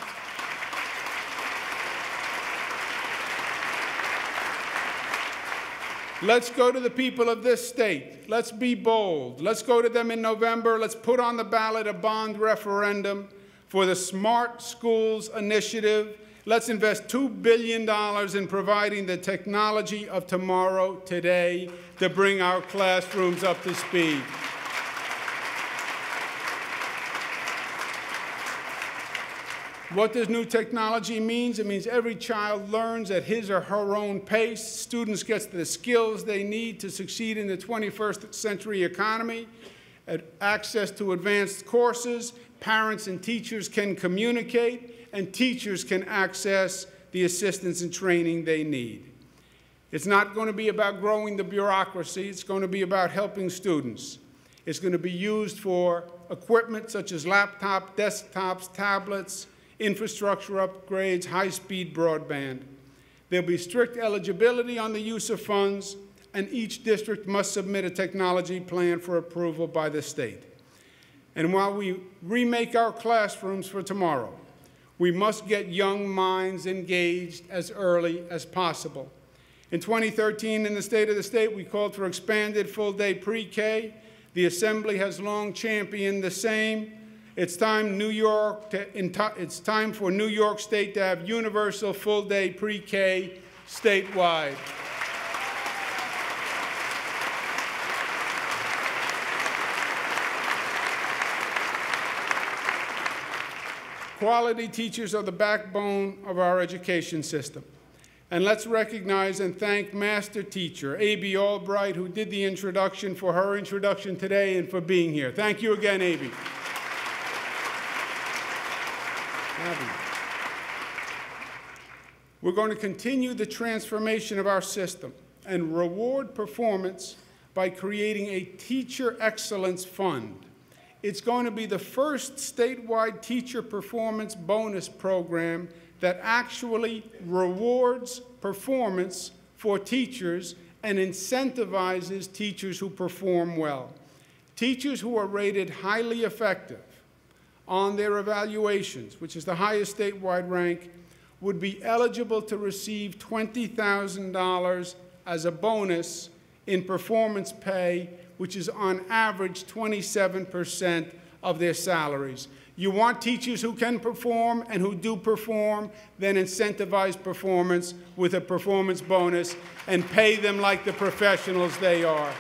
Let's go to the people of this state. Let's be bold. Let's go to them in November. Let's put on the ballot a bond referendum for the Smart Schools Initiative. Let's invest $2 billion in providing the technology of tomorrow, today, to bring our classrooms up to speed. What does new technology mean? It means every child learns at his or her own pace. Students get the skills they need to succeed in the 21st century economy, access to advanced courses. Parents and teachers can communicate, and teachers can access the assistance and training they need. It's not going to be about growing the bureaucracy. It's going to be about helping students. It's going to be used for equipment such as laptops, desktops, tablets, infrastructure upgrades, high-speed broadband. There'll be strict eligibility on the use of funds, and each district must submit a technology plan for approval by the state. And while we remake our classrooms for tomorrow, we must get young minds engaged as early as possible. In 2013, in the State of the State, we called for expanded full-day pre-K. The Assembly has long championed the same. It's time for New York State to have universal full-day pre-K statewide. Quality teachers are the backbone of our education system. And let's recognize and thank Master Teacher A.B. Albright, who did the introduction, for her introduction today and for being here. Thank you again, A.B. We're going to continue the transformation of our system and reward performance by creating a Teacher Excellence Fund. It's going to be the first statewide teacher performance bonus program that actually rewards performance for teachers and incentivizes teachers who perform well. Teachers who are rated highly effective on their evaluations, which is the highest statewide rank, would be eligible to receive $20,000 as a bonus in performance pay, which is on average 27% of their salaries. You want teachers who can perform and who do perform, then incentivize performance with a performance bonus and pay them like the professionals they are.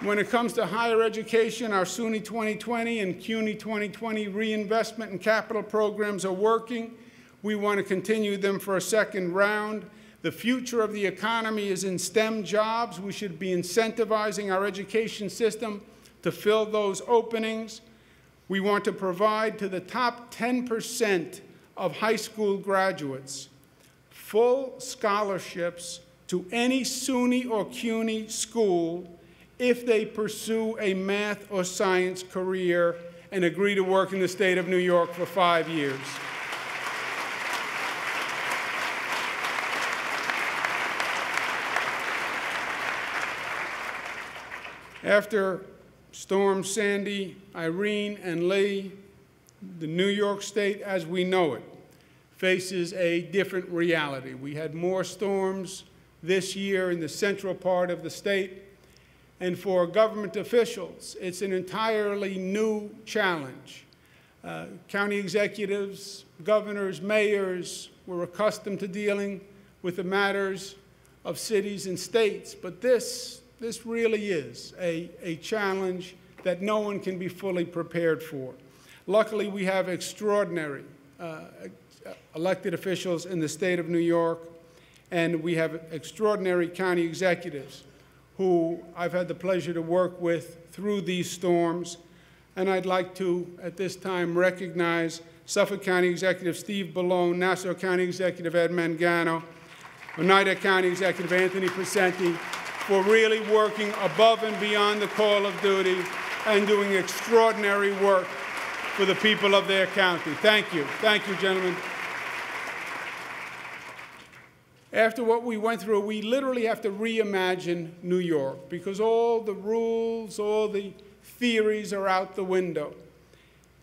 When it comes to higher education, our SUNY 2020 and CUNY 2020 reinvestment and capital programs are working. We want to continue them for a second round. The future of the economy is in STEM jobs. We should be incentivizing our education system to fill those openings. We want to provide to the top 10% of high school graduates full scholarships to any SUNY or CUNY school if they pursue a math or science career and agree to work in the state of New York for 5 years. After Storm Sandy, Irene, and Lee, the New York State as we know it faces a different reality. We had more storms this year in the central part of the state, and for government officials, it's an entirely new challenge. County executives, governors, mayors were accustomed to dealing with the matters of cities and states, but this really is a challenge that no one can be fully prepared for. Luckily, we have extraordinary elected officials in the state of New York, and we have extraordinary county executives who I've had the pleasure to work with through these storms. And I'd like to, at this time, recognize Suffolk County Executive Steve Bellone, Nassau County Executive Ed Mangano, Oneida County Executive Anthony Precenti, for really working above and beyond the call of duty and doing extraordinary work for the people of their county. Thank you. Thank you, gentlemen. After what we went through, we literally have to reimagine New York because all the rules, all the theories are out the window.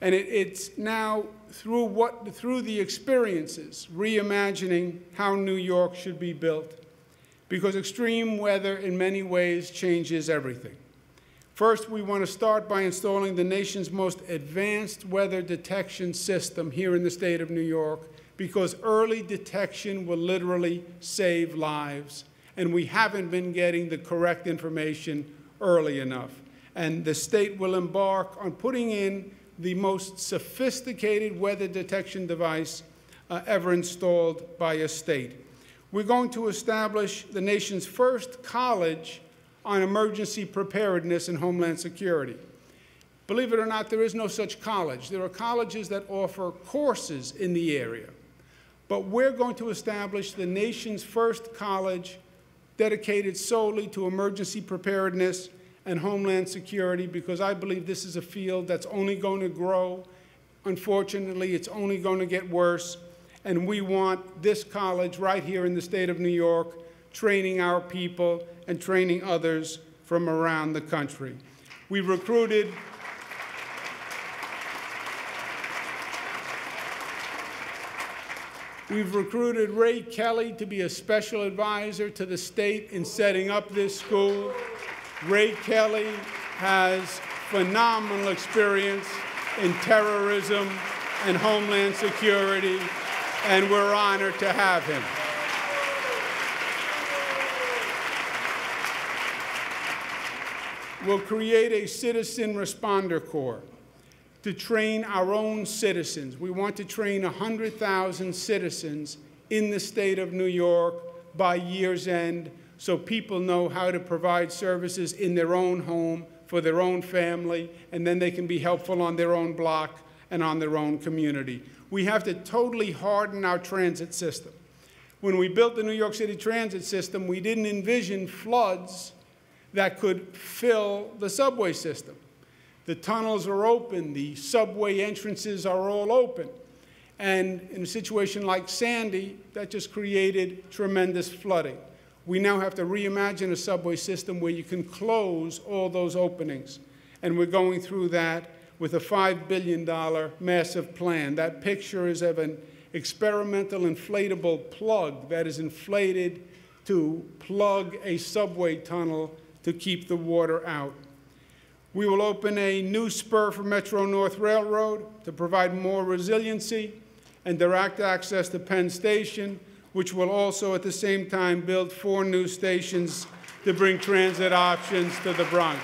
And it's now, through the experiences, reimagining how New York should be built, because extreme weather in many ways changes everything. First, we want to start by installing the nation's most advanced weather detection system here in the state of New York, because early detection will literally save lives, and we haven't been getting the correct information early enough. And the state will embark on putting in the most sophisticated weather detection device ever installed by a state. We're going to establish the nation's first college on emergency preparedness and homeland security. Believe it or not, there is no such college. There are colleges that offer courses in the area. But we're going to establish the nation's first college dedicated solely to emergency preparedness and homeland security, because I believe this is a field that's only going to grow. Unfortunately, it's only going to get worse. And we want this college right here in the state of New York training our people and training others from around the country. We've recruited Ray Kelly to be a special advisor to the state in setting up this school. Ray Kelly has phenomenal experience in terrorism and homeland security, and we're honored to have him. We'll create a citizen responder corps to train our own citizens. We want to train 100,000 citizens in the state of New York by year's end, so people know how to provide services in their own home, for their own family, and then they can be helpful on their own block and on their own community. We have to totally harden our transit system. When we built the New York City transit system, we didn't envision floods that could fill the subway system. The tunnels are open, the subway entrances are all open. And in a situation like Sandy, that just created tremendous flooding. We now have to reimagine a subway system where you can close all those openings. And we're going through that with a $5 billion massive plan. That picture is of an experimental inflatable plug that is inflated to plug a subway tunnel to keep the water out. We will open a new spur for Metro North Railroad to provide more resiliency and direct access to Penn Station, which will also at the same time build 4 new stations to bring transit options to the Bronx.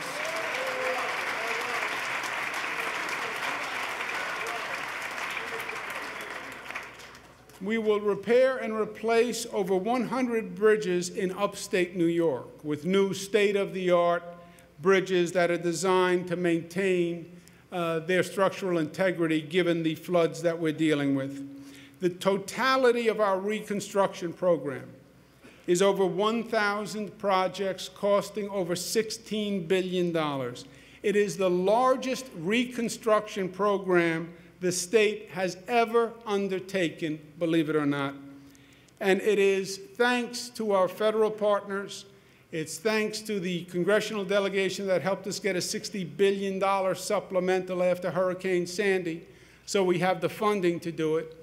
We will repair and replace over 100 bridges in upstate New York with new state-of-the-art bridges that are designed to maintain their structural integrity given the floods that we're dealing with. The totality of our reconstruction program is over 1,000 projects costing over $16 billion. It is the largest reconstruction program the state has ever undertaken, believe it or not. And it is thanks to our federal partners. It's thanks to the congressional delegation that helped us get a $60 billion supplemental after Hurricane Sandy, so we have the funding to do it.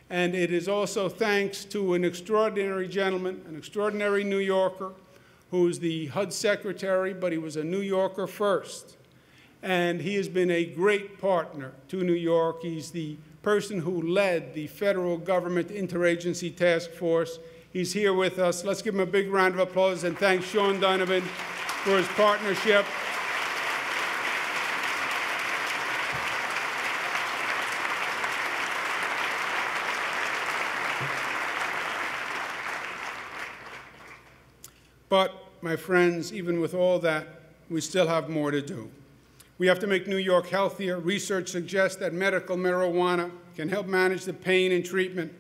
And it is also thanks to an extraordinary gentleman, an extraordinary New Yorker, who's the HUD secretary, but he was a New Yorker first. And he has been a great partner to New York. He's the person who led the federal government interagency task force. He's here with us. Let's give him a big round of applause and thank Sean Donovan for his partnership. But, my friends, even with all that, we still have more to do. We have to make New York healthier. Research suggests that medical marijuana can help manage the pain and treatment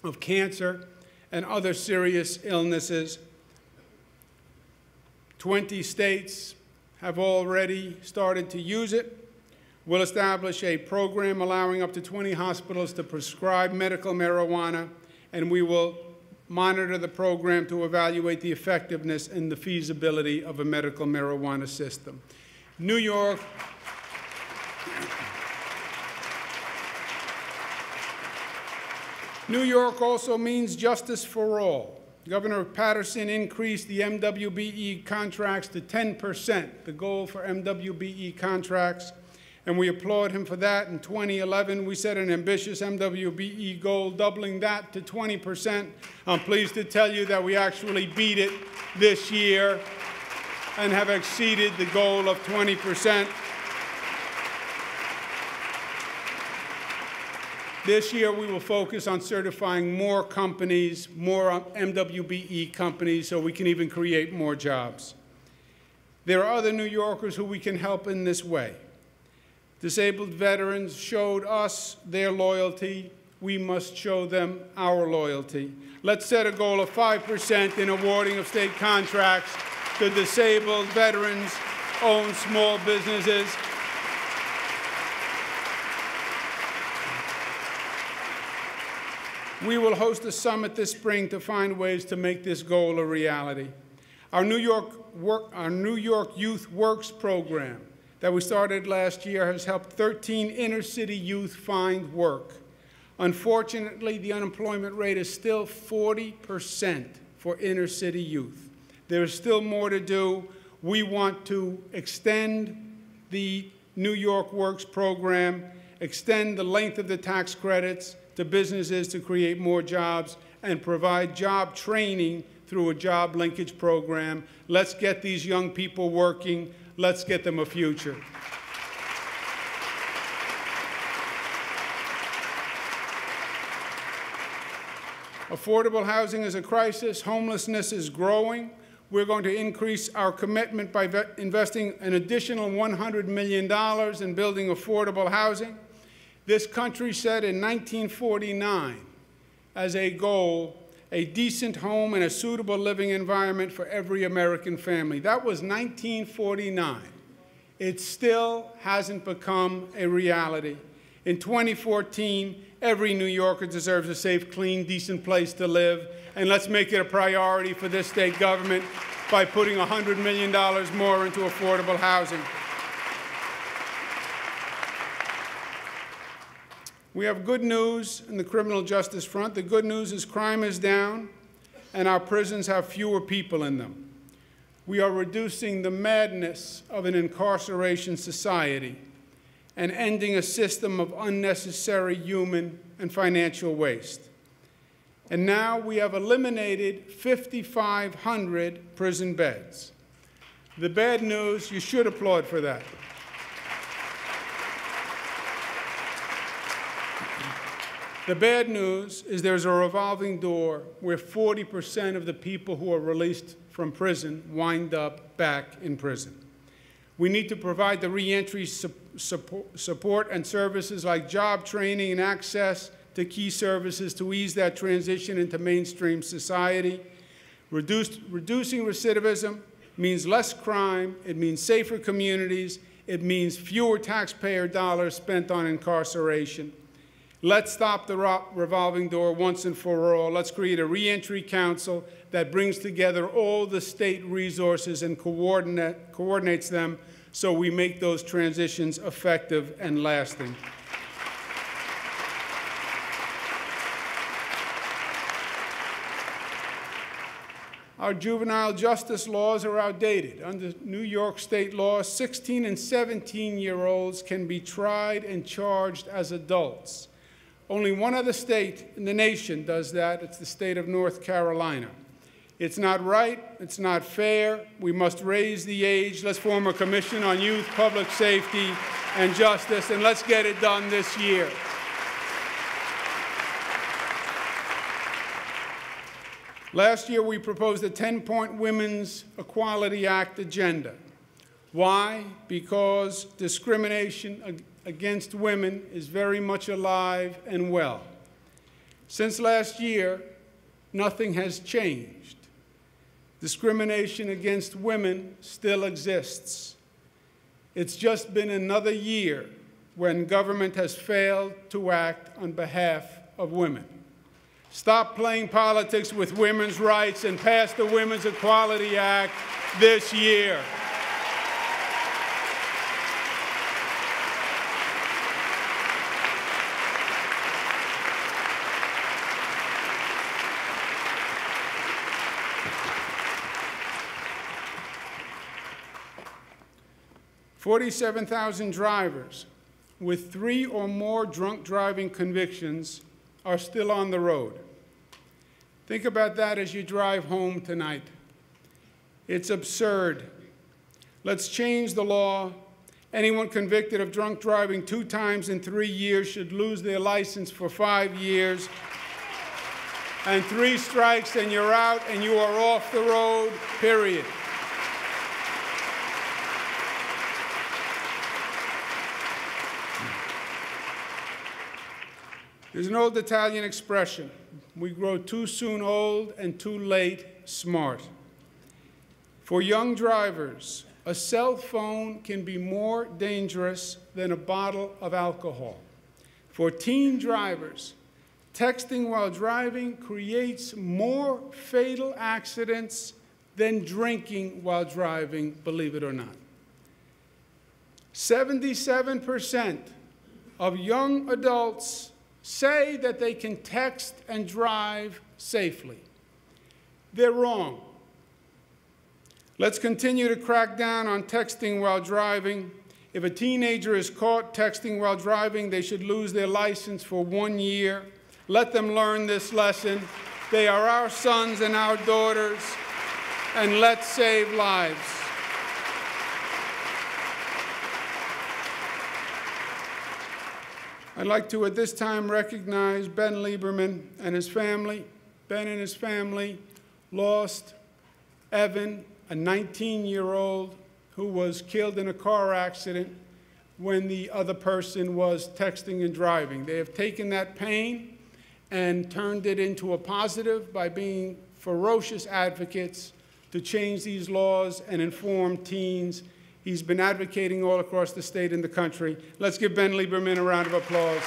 of cancer and other serious illnesses. 20 states have already started to use it. We'll establish a program allowing up to 20 hospitals to prescribe medical marijuana, and we will monitor the program to evaluate the effectiveness and the feasibility of a medical marijuana system. New York also means justice for all. Governor Patterson increased the MWBE contracts to 10%, the goal for MWBE contracts, and we applaud him for that. In 2011, we set an ambitious MWBE goal, doubling that to 20%. I'm pleased to tell you that we actually beat it this year and have exceeded the goal of 20%. This year, we will focus on certifying more companies, more MWBE companies, so we can even create more jobs. There are other New Yorkers who we can help in this way. Disabled veterans showed us their loyalty. We must show them our loyalty. Let's set a goal of 5% in awarding of state contracts to disabled veterans, own small businesses. We will host a summit this spring to find ways to make this goal a reality. Our New York Youth Works program that we started last year has helped 13 inner-city youth find work. Unfortunately, the unemployment rate is still 40% for inner-city youth. There is still more to do. We want to extend the New York Works program, extend the length of the tax credits to businesses to create more jobs, and provide job training through a job linkage program. Let's get these young people working. Let's get them a future. Affordable housing is a crisis. Homelessness is growing. We're going to increase our commitment by investing an additional $100 million in building affordable housing. This country set in 1949 as a goal a decent home and a suitable living environment for every American family. That was 1949. It still hasn't become a reality. In 2014, every New Yorker deserves a safe, clean, decent place to live, and let's make it a priority for this state government by putting $100 million more into affordable housing. We have good news in the criminal justice front. The good news is crime is down and our prisons have fewer people in them. We are reducing the madness of an incarceration society and ending a system of unnecessary human and financial waste. And now we have eliminated 5,500 prison beds. The bad news, you should applaud for that. The bad news is there's a revolving door where 40% of the people who are released from prison wind up back in prison. We need to provide the reentry support and services like job training and access to key services to ease that transition into mainstream society. Reducing recidivism means less crime, it means safer communities, it means fewer taxpayer dollars spent on incarceration. Let's stop the revolving door once and for all. Let's create a reentry council that brings together all the state resources and coordinates them so we make those transitions effective and lasting. Our juvenile justice laws are outdated. Under New York state law, 16 and 17-year-olds can be tried and charged as adults. Only one other state in the nation does that. It's the state of North Carolina. It's not right. It's not fair. We must raise the age. Let's form a commission on youth, public safety, and justice, and let's get it done this year. Last year, we proposed a 10-point Women's Equality Act agenda. Why? Because discrimination against women is very much alive and well. Since last year, nothing has changed. Discrimination against women still exists. It's just been another year when government has failed to act on behalf of women. Stop playing politics with women's rights and pass the Women's Equality Act this year. $47,000 drivers with 3 or more drunk driving convictions are still on the road. Think about that as you drive home tonight. It's absurd. Let's change the law. Anyone convicted of drunk driving 2 times in 3 years should lose their license for 5 years. And 3 strikes and you're out and you are off the road, period. There's an old Italian expression, we grow too soon old and too late smart. For young drivers, a cell phone can be more dangerous than a bottle of alcohol. For teen drivers, texting while driving creates more fatal accidents than drinking while driving, believe it or not. 77% of young adults say that they can text and drive safely. They're wrong. Let's continue to crack down on texting while driving. If a teenager is caught texting while driving, they should lose their license for 1 year. Let them learn this lesson. They are our sons and our daughters, and let's save lives. I'd like to, at this time, recognize Ben Lieberman and his family. Ben and his family lost Evan, a 19-year-old who was killed in a car accident when the other person was texting and driving. They have taken that pain and turned it into a positive by being ferocious advocates to change these laws and inform teens. He's been advocating all across the state and the country. Let's give Ben Lieberman a round of applause.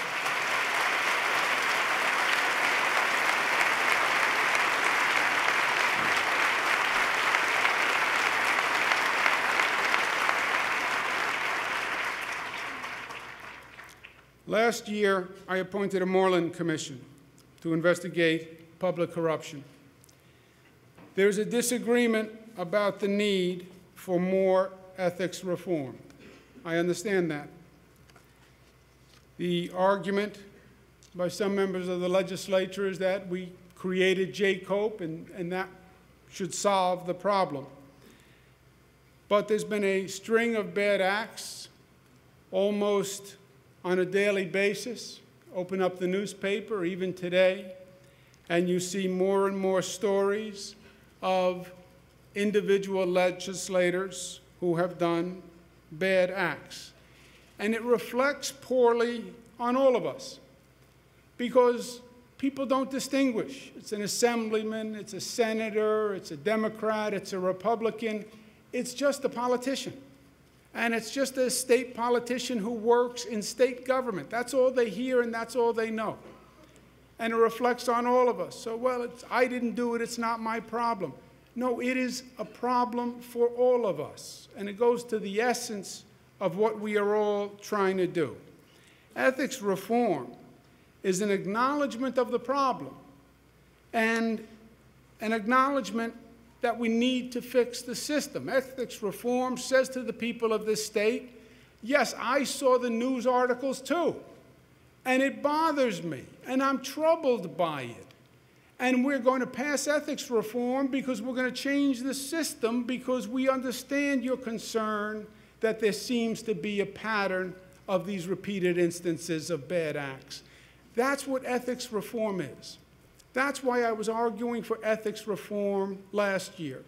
Last year, I appointed a Moreland Commission to investigate public corruption. There's a disagreement about the need for more ethics reform. I understand that. The argument by some members of the legislature is that we created J-COPE and that should solve the problem. But there's been a string of bad acts almost on a daily basis. Open up the newspaper, even today, and you see more and more stories of individual legislators who have done bad acts. And it reflects poorly on all of us because people don't distinguish. It's an assemblyman, it's a senator, it's a Democrat, it's a Republican. It's just a politician. And it's just a state politician who works in state government. That's all they hear and that's all they know. And it reflects on all of us. So, well, I didn't do it, it's not my problem. No, it is a problem for all of us. And it goes to the essence of what we are all trying to do. Ethics reform is an acknowledgement of the problem and an acknowledgement that we need to fix the system. Ethics reform says to the people of this state, yes, I saw the news articles too, and it bothers me, and I'm troubled by it. And we're going to pass ethics reform because we're going to change the system because we understand your concern that there seems to be a pattern of these repeated instances of bad acts. That's what ethics reform is. That's why I was arguing for ethics reform last year.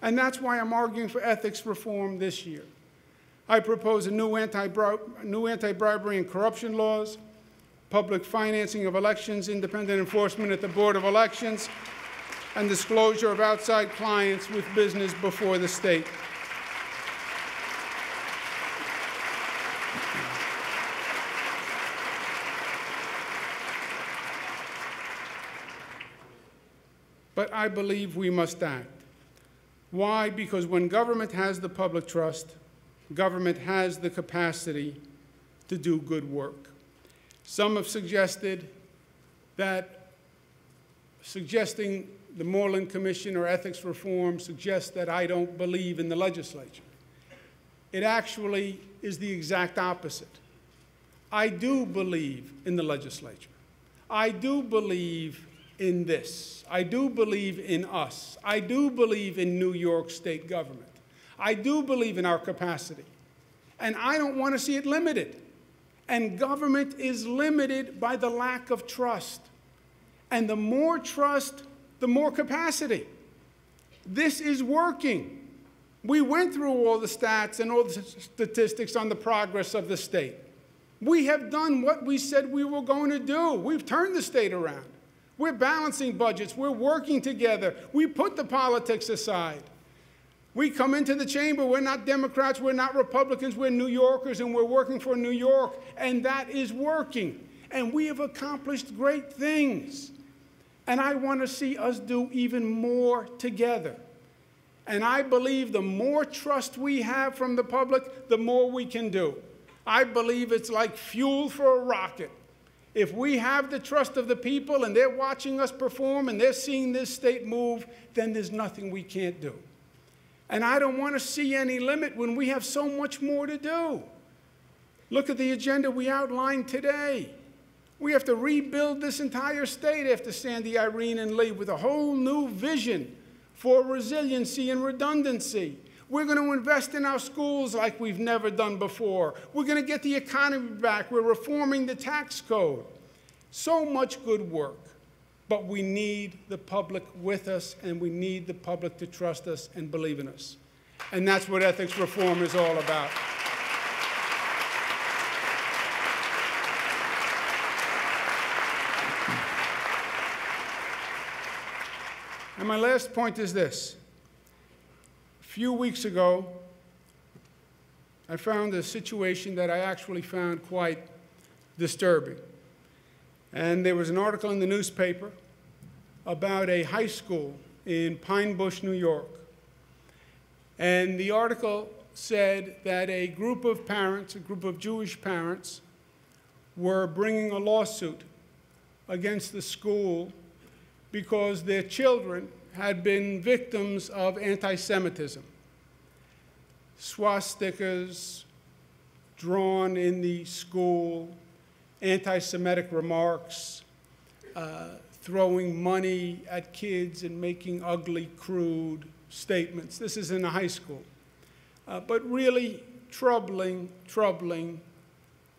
And that's why I'm arguing for ethics reform this year. I propose a new anti-bribery and corruption laws, public financing of elections, independent enforcement at the Board of Elections, and disclosure of outside clients with business before the state. But I believe we must act. Why? Because when government has the public trust, government has the capacity to do good work. Some have suggested that suggesting the Moreland Commission or ethics reform suggests that I don't believe in the legislature. It actually is the exact opposite. I do believe in the legislature. I do believe in this. I do believe in us. I do believe in New York State government. I do believe in our capacity. And I don't want to see it limited. And government is limited by the lack of trust. And the more trust, the more capacity. This is working. We went through all the stats and all the statistics on the progress of the state. We have done what we said we were going to do. We've turned the state around. We're balancing budgets. We're working together. We put the politics aside. We come into the chamber. We're not Democrats. We're not Republicans. We're New Yorkers, and we're working for New York, and that is working. And we have accomplished great things. And I want to see us do even more together. And I believe the more trust we have from the public, the more we can do. I believe it's like fuel for a rocket. If we have the trust of the people and they're watching us perform and they're seeing this state move, then there's nothing we can't do. And I don't want to see any limit when we have so much more to do. Look at the agenda we outlined today. We have to rebuild this entire state after Sandy, Irene, and Lee with a whole new vision for resiliency and redundancy. We're going to invest in our schools like we've never done before. We're going to get the economy back. We're reforming the tax code. So much good work. But we need the public with us, and we need the public to trust us and believe in us. And that's what ethics reform is all about. And my last point is this. A few weeks ago, I found a situation that I actually found quite disturbing. And there was an article in the newspaper about a high school in Pine Bush, New York. And the article said that a group of parents, a group of Jewish parents, were bringing a lawsuit against the school because their children had been victims of anti-Semitism. Swastikas drawn in the school, anti-Semitic remarks, throwing money at kids and making ugly, crude statements. This is in a high school. But really troubling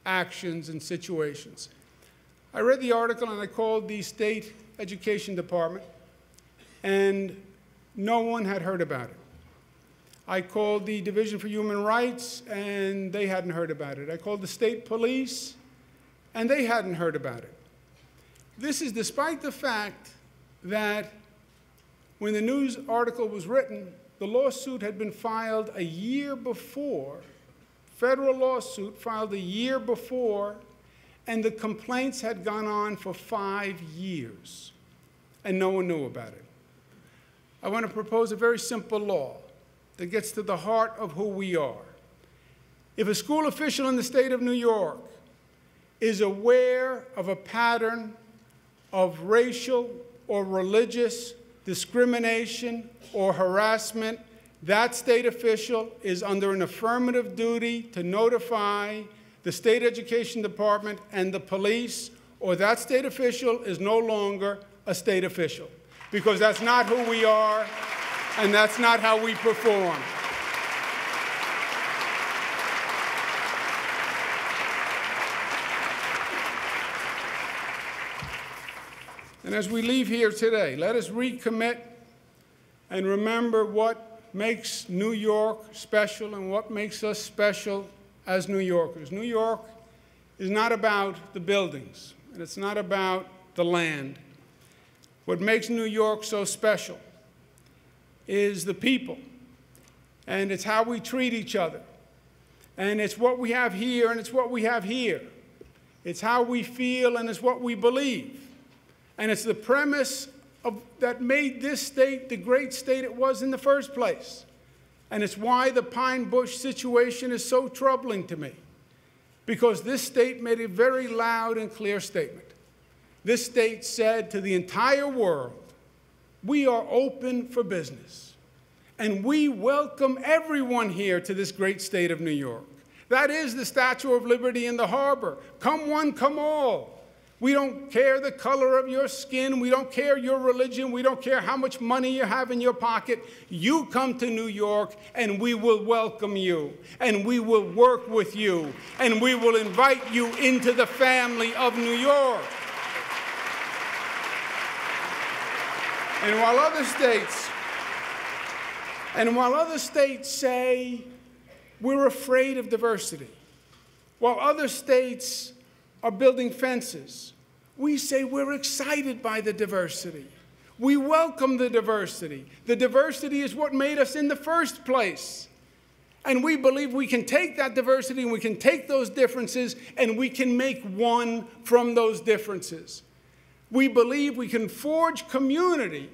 actions and situations. I read the article and I called the state education department, and no one had heard about it. I called the Division for Human Rights, and they hadn't heard about it. I called the state police, and they hadn't heard about it. This is despite the fact that when the news article was written, the lawsuit had been filed a year before, federal lawsuit filed a year before, and the complaints had gone on for 5 years, and no one knew about it. I want to propose a very simple law that gets to the heart of who we are. If a school official in the state of New York is aware of a pattern of racial or religious discrimination or harassment, that state official is under an affirmative duty to notify the state education department and the police, or that state official is no longer a state official, because that's not who we are and that's not how we perform. And as we leave here today, let us recommit and remember what makes New York special and what makes us special as New Yorkers. New York is not about the buildings, and it's not about the land. What makes New York so special is the people, and it's how we treat each other, and it's what we have here, and it's what we have here. It's how we feel, and it's what we believe. And it's the premise that made this state the great state it was in the first place. And it's why the Pine Bush situation is so troubling to me, because this state made a very loud and clear statement. This state said to the entire world, we are open for business, and we welcome everyone here to this great state of New York. That is the Statue of Liberty in the harbor. Come one, come all. We don't care the color of your skin. We don't care your religion. We don't care how much money you have in your pocket. You come to New York, and we will welcome you, and we will work with you, and we will invite you into the family of New York. And while other states say we're afraid of diversity, while other states are building fences, we say we're excited by the diversity. We welcome the diversity. The diversity is what made us in the first place. And we believe we can take that diversity and we can take those differences and we can make one from those differences. We believe we can forge community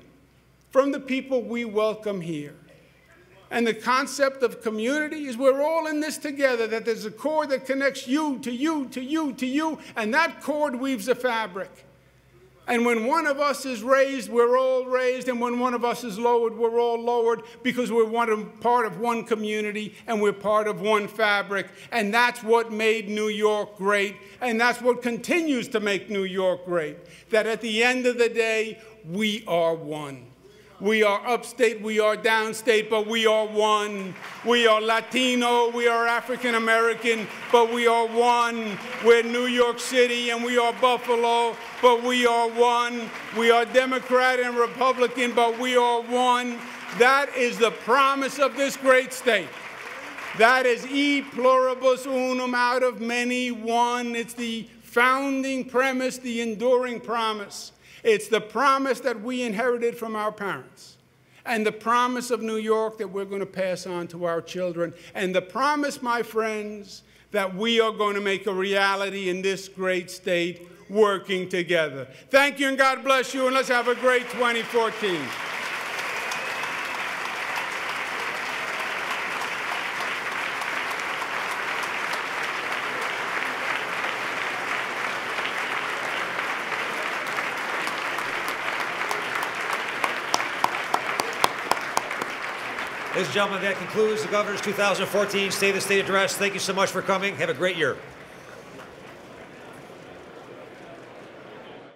from the people we welcome here. And the concept of community is we're all in this together, that there's a cord that connects you to you to you to you, and that cord weaves a fabric. And when one of us is raised, we're all raised, and when one of us is lowered, we're all lowered, because we're part of one community and we're part of one fabric. And that's what made New York great, and that's what continues to make New York great, that at the end of the day, we are one. We are upstate, we are downstate, but we are one. We are Latino, we are African American, but we are one. We're New York City and we are Buffalo, but we are one. We are Democrat and Republican, but we are one. That is the promise of this great state. That is e pluribus unum, out of many, one. It's the founding premise, the enduring promise. It's the promise that we inherited from our parents, and the promise of New York that we're going to pass on to our children, and the promise, my friends, that we are going to make a reality in this great state working together. Thank you, and God bless you, and let's have a great 2014.
Ladies and gentlemen, that concludes the Governor's 2014 State of the State Address. Thank you so much for coming. Have a great year.